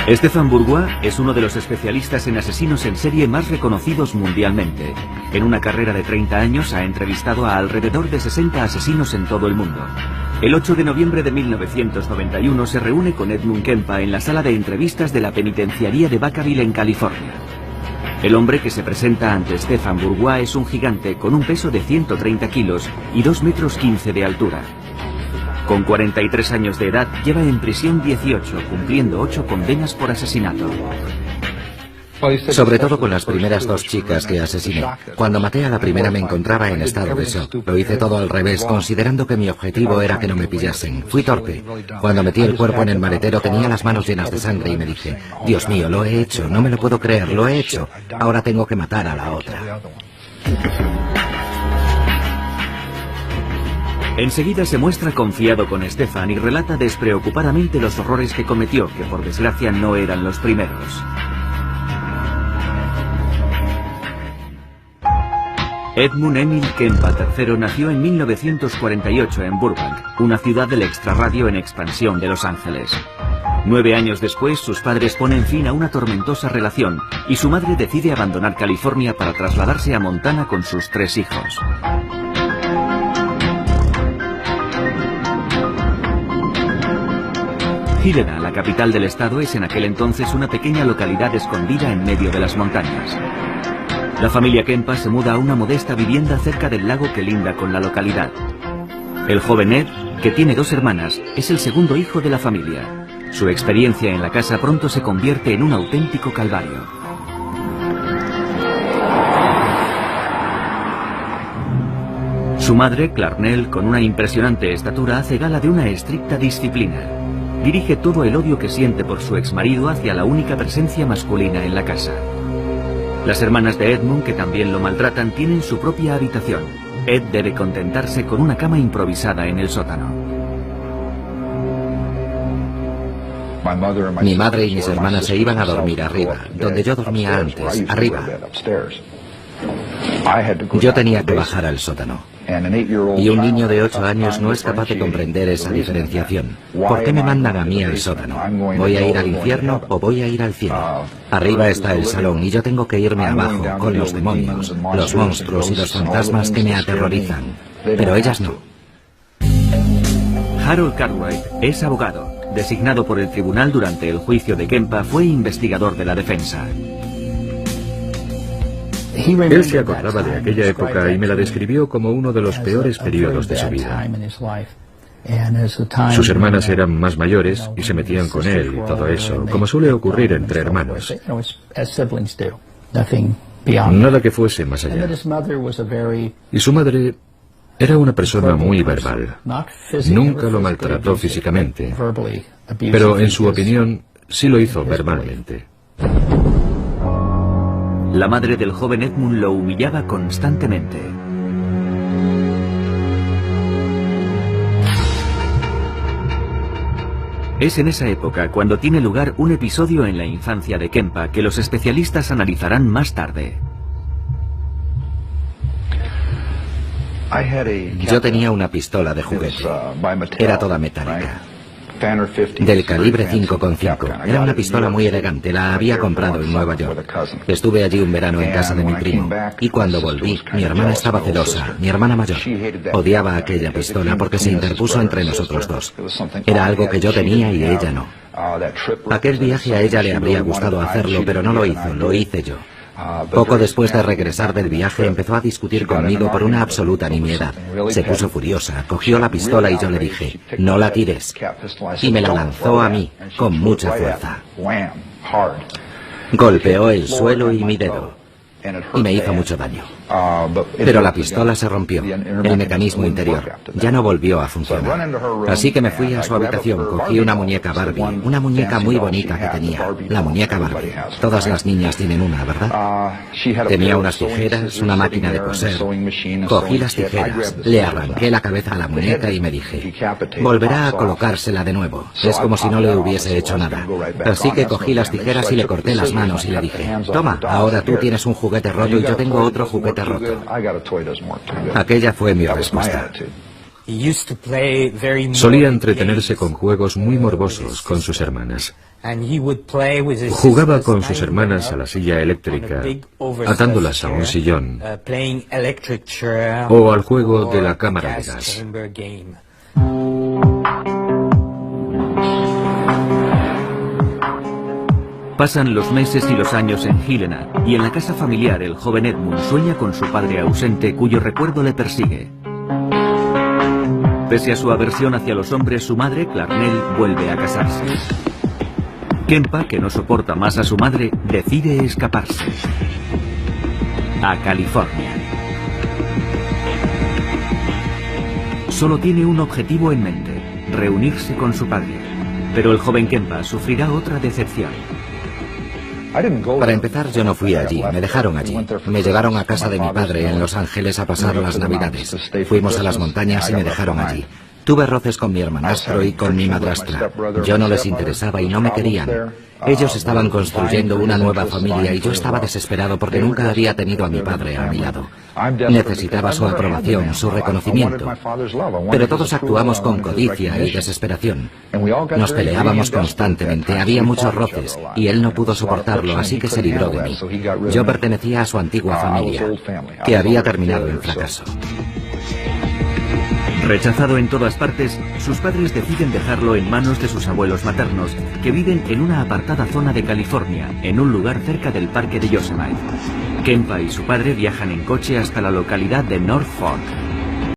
Stéphane Bourgois es uno de los especialistas en asesinos en serie más reconocidos mundialmente. En una carrera de 30 años ha entrevistado a alrededor de 60 asesinos en todo el mundo. El 8 de noviembre de 1991 se reúne con Edmund Kempa en la sala de entrevistas de la penitenciaría de Vacaville en California. El hombre que se presenta ante Stéphane Bourgois es un gigante con un peso de 130 kilos y 2,15 metros de altura. Con 43 años de edad, lleva en prisión 18, cumpliendo 8 condenas por asesinato.
Sobre todo con las primeras 2 chicas que asesiné. Cuando maté a la primera me encontraba en estado de shock. Lo hice todo al revés, considerando que mi objetivo era que no me pillasen. Fui torpe. Cuando metí el cuerpo en el maletero tenía las manos llenas de sangre y me dije, Dios mío, lo he hecho, no me lo puedo creer, lo he hecho. Ahora tengo que matar a la otra.
Enseguida se muestra confiado con Stefan y relata despreocupadamente los horrores que cometió, que por desgracia no eran los primeros. Edmund Emil Kempa III nació en 1948 en Burbank, una ciudad del extrarradio en expansión de Los Ángeles. 9 años después, sus padres ponen fin a una tormentosa relación y su madre decide abandonar California para trasladarse a Montana con sus 3 hijos. Helena, la capital del estado, es en aquel entonces una pequeña localidad escondida en medio de las montañas. La familia Kempa se muda a una modesta vivienda cerca del lago que linda con la localidad. El joven Ed, que tiene 2 hermanas, es el segundo hijo de la familia. Su experiencia en la casa pronto se convierte en un auténtico calvario. Su madre, Clarnell, con una impresionante estatura, hace gala de una estricta disciplina. Dirige todo el odio que siente por su exmarido hacia la única presencia masculina en la casa. Las hermanas de Edmund, que también lo maltratan, tienen su propia habitación. Ed debe contentarse con una cama improvisada en el sótano.
Mi madre y mis hermanas se iban a dormir arriba, donde yo dormía antes, arriba. Yo tenía que bajar al sótano. Y un niño de 8 años no es capaz de comprender esa diferenciación. ¿Por qué me mandan a mí al sótano? ¿Voy a ir al infierno o voy a ir al cielo? Arriba está el salón y yo tengo que irme abajo con los demonios, los monstruos y los fantasmas que me aterrorizan. Pero ellas no.
Harold Cartwright es abogado. Designado por el tribunal durante el juicio de Kempa, fue investigador de la defensa.
Él se acordaba de aquella época y me la describió como uno de los peores periodos de su vida. Sus hermanas eran más mayores y se metían con él y todo eso, como suele ocurrir entre hermanos. Nada que fuese más allá. Y su madre era una persona muy verbal. Nunca lo maltrató físicamente, pero en su opinión sí lo hizo verbalmente.
La madre del joven Edmund lo humillaba constantemente. Es en esa época cuando tiene lugar un episodio en la infancia de Kempa que los especialistas analizarán más tarde.
Yo tenía una pistola de juguete. Era toda metálica. Del calibre 5,5. Era una pistola muy elegante, la había comprado en Nueva York. Estuve allí un verano en casa de mi primo, y cuando volví, mi hermana estaba celosa, mi hermana mayor. Odiaba aquella pistola porque se interpuso entre nosotros dos. Era algo que yo tenía y ella no. Aquel viaje a ella le habría gustado hacerlo, pero no lo hizo, lo hice yo. Poco después de regresar del viaje empezó a discutir conmigo por una absoluta nimiedad. Se puso furiosa, cogió la pistola y yo le dije, no la tires. Y me la lanzó a mí, con mucha fuerza. Golpeó el suelo y mi dedo. Y me hizo mucho daño. Pero la pistola se rompió, el mecanismo interior. Ya no volvió a funcionar. Así que me fui a su habitación, cogí una muñeca Barbie, una muñeca muy bonita que tenía, la muñeca Barbie. Todas las niñas tienen una, ¿verdad? Tenía unas tijeras, una máquina de coser. Cogí las tijeras, le arranqué la cabeza a la muñeca y me dije, volverá a colocársela de nuevo. Es como si no le hubiese hecho nada. Así que cogí las tijeras y le corté las manos y le dije, toma, ahora tú tienes un juguete roto y yo tengo otro juguete roto. Aquella fue mi respuesta.
Solía entretenerse con juegos muy morbosos con sus hermanas. Jugaba con sus hermanas a la silla eléctrica, atándolas a un sillón, o al juego de la cámara de gas.
Pasan los meses y los años en Helena, y en la casa familiar el joven Edmund sueña con su padre ausente, cuyo recuerdo le persigue. Pese a su aversión hacia los hombres, su madre, Clarnell, vuelve a casarse. Kempa, que no soporta más a su madre, decide escaparse a California. Solo tiene un objetivo en mente, reunirse con su padre. Pero el joven Kempa sufrirá otra decepción.
Para empezar, yo no fui allí, me dejaron allí. Me llevaron a casa de mi padre en Los Ángeles a pasar las Navidades. Fuimos a las montañas y me dejaron allí. Tuve roces con mi hermanastro y con mi madrastra. Yo no les interesaba y no me querían. Ellos estaban construyendo una nueva familia y yo estaba desesperado porque nunca había tenido a mi padre a mi lado. Necesitaba su aprobación, su reconocimiento. Pero todos actuamos con codicia y desesperación. Nos peleábamos constantemente, había muchos roces, y él no pudo soportarlo, así que se libró de mí. Yo pertenecía a su antigua familia, que había terminado en fracaso.
Rechazado en todas partes, sus padres deciden dejarlo en manos de sus abuelos maternos, que viven en una apartada zona de California, en un lugar cerca del parque de Yosemite. Kempa y su padre viajan en coche hasta la localidad de North Fork.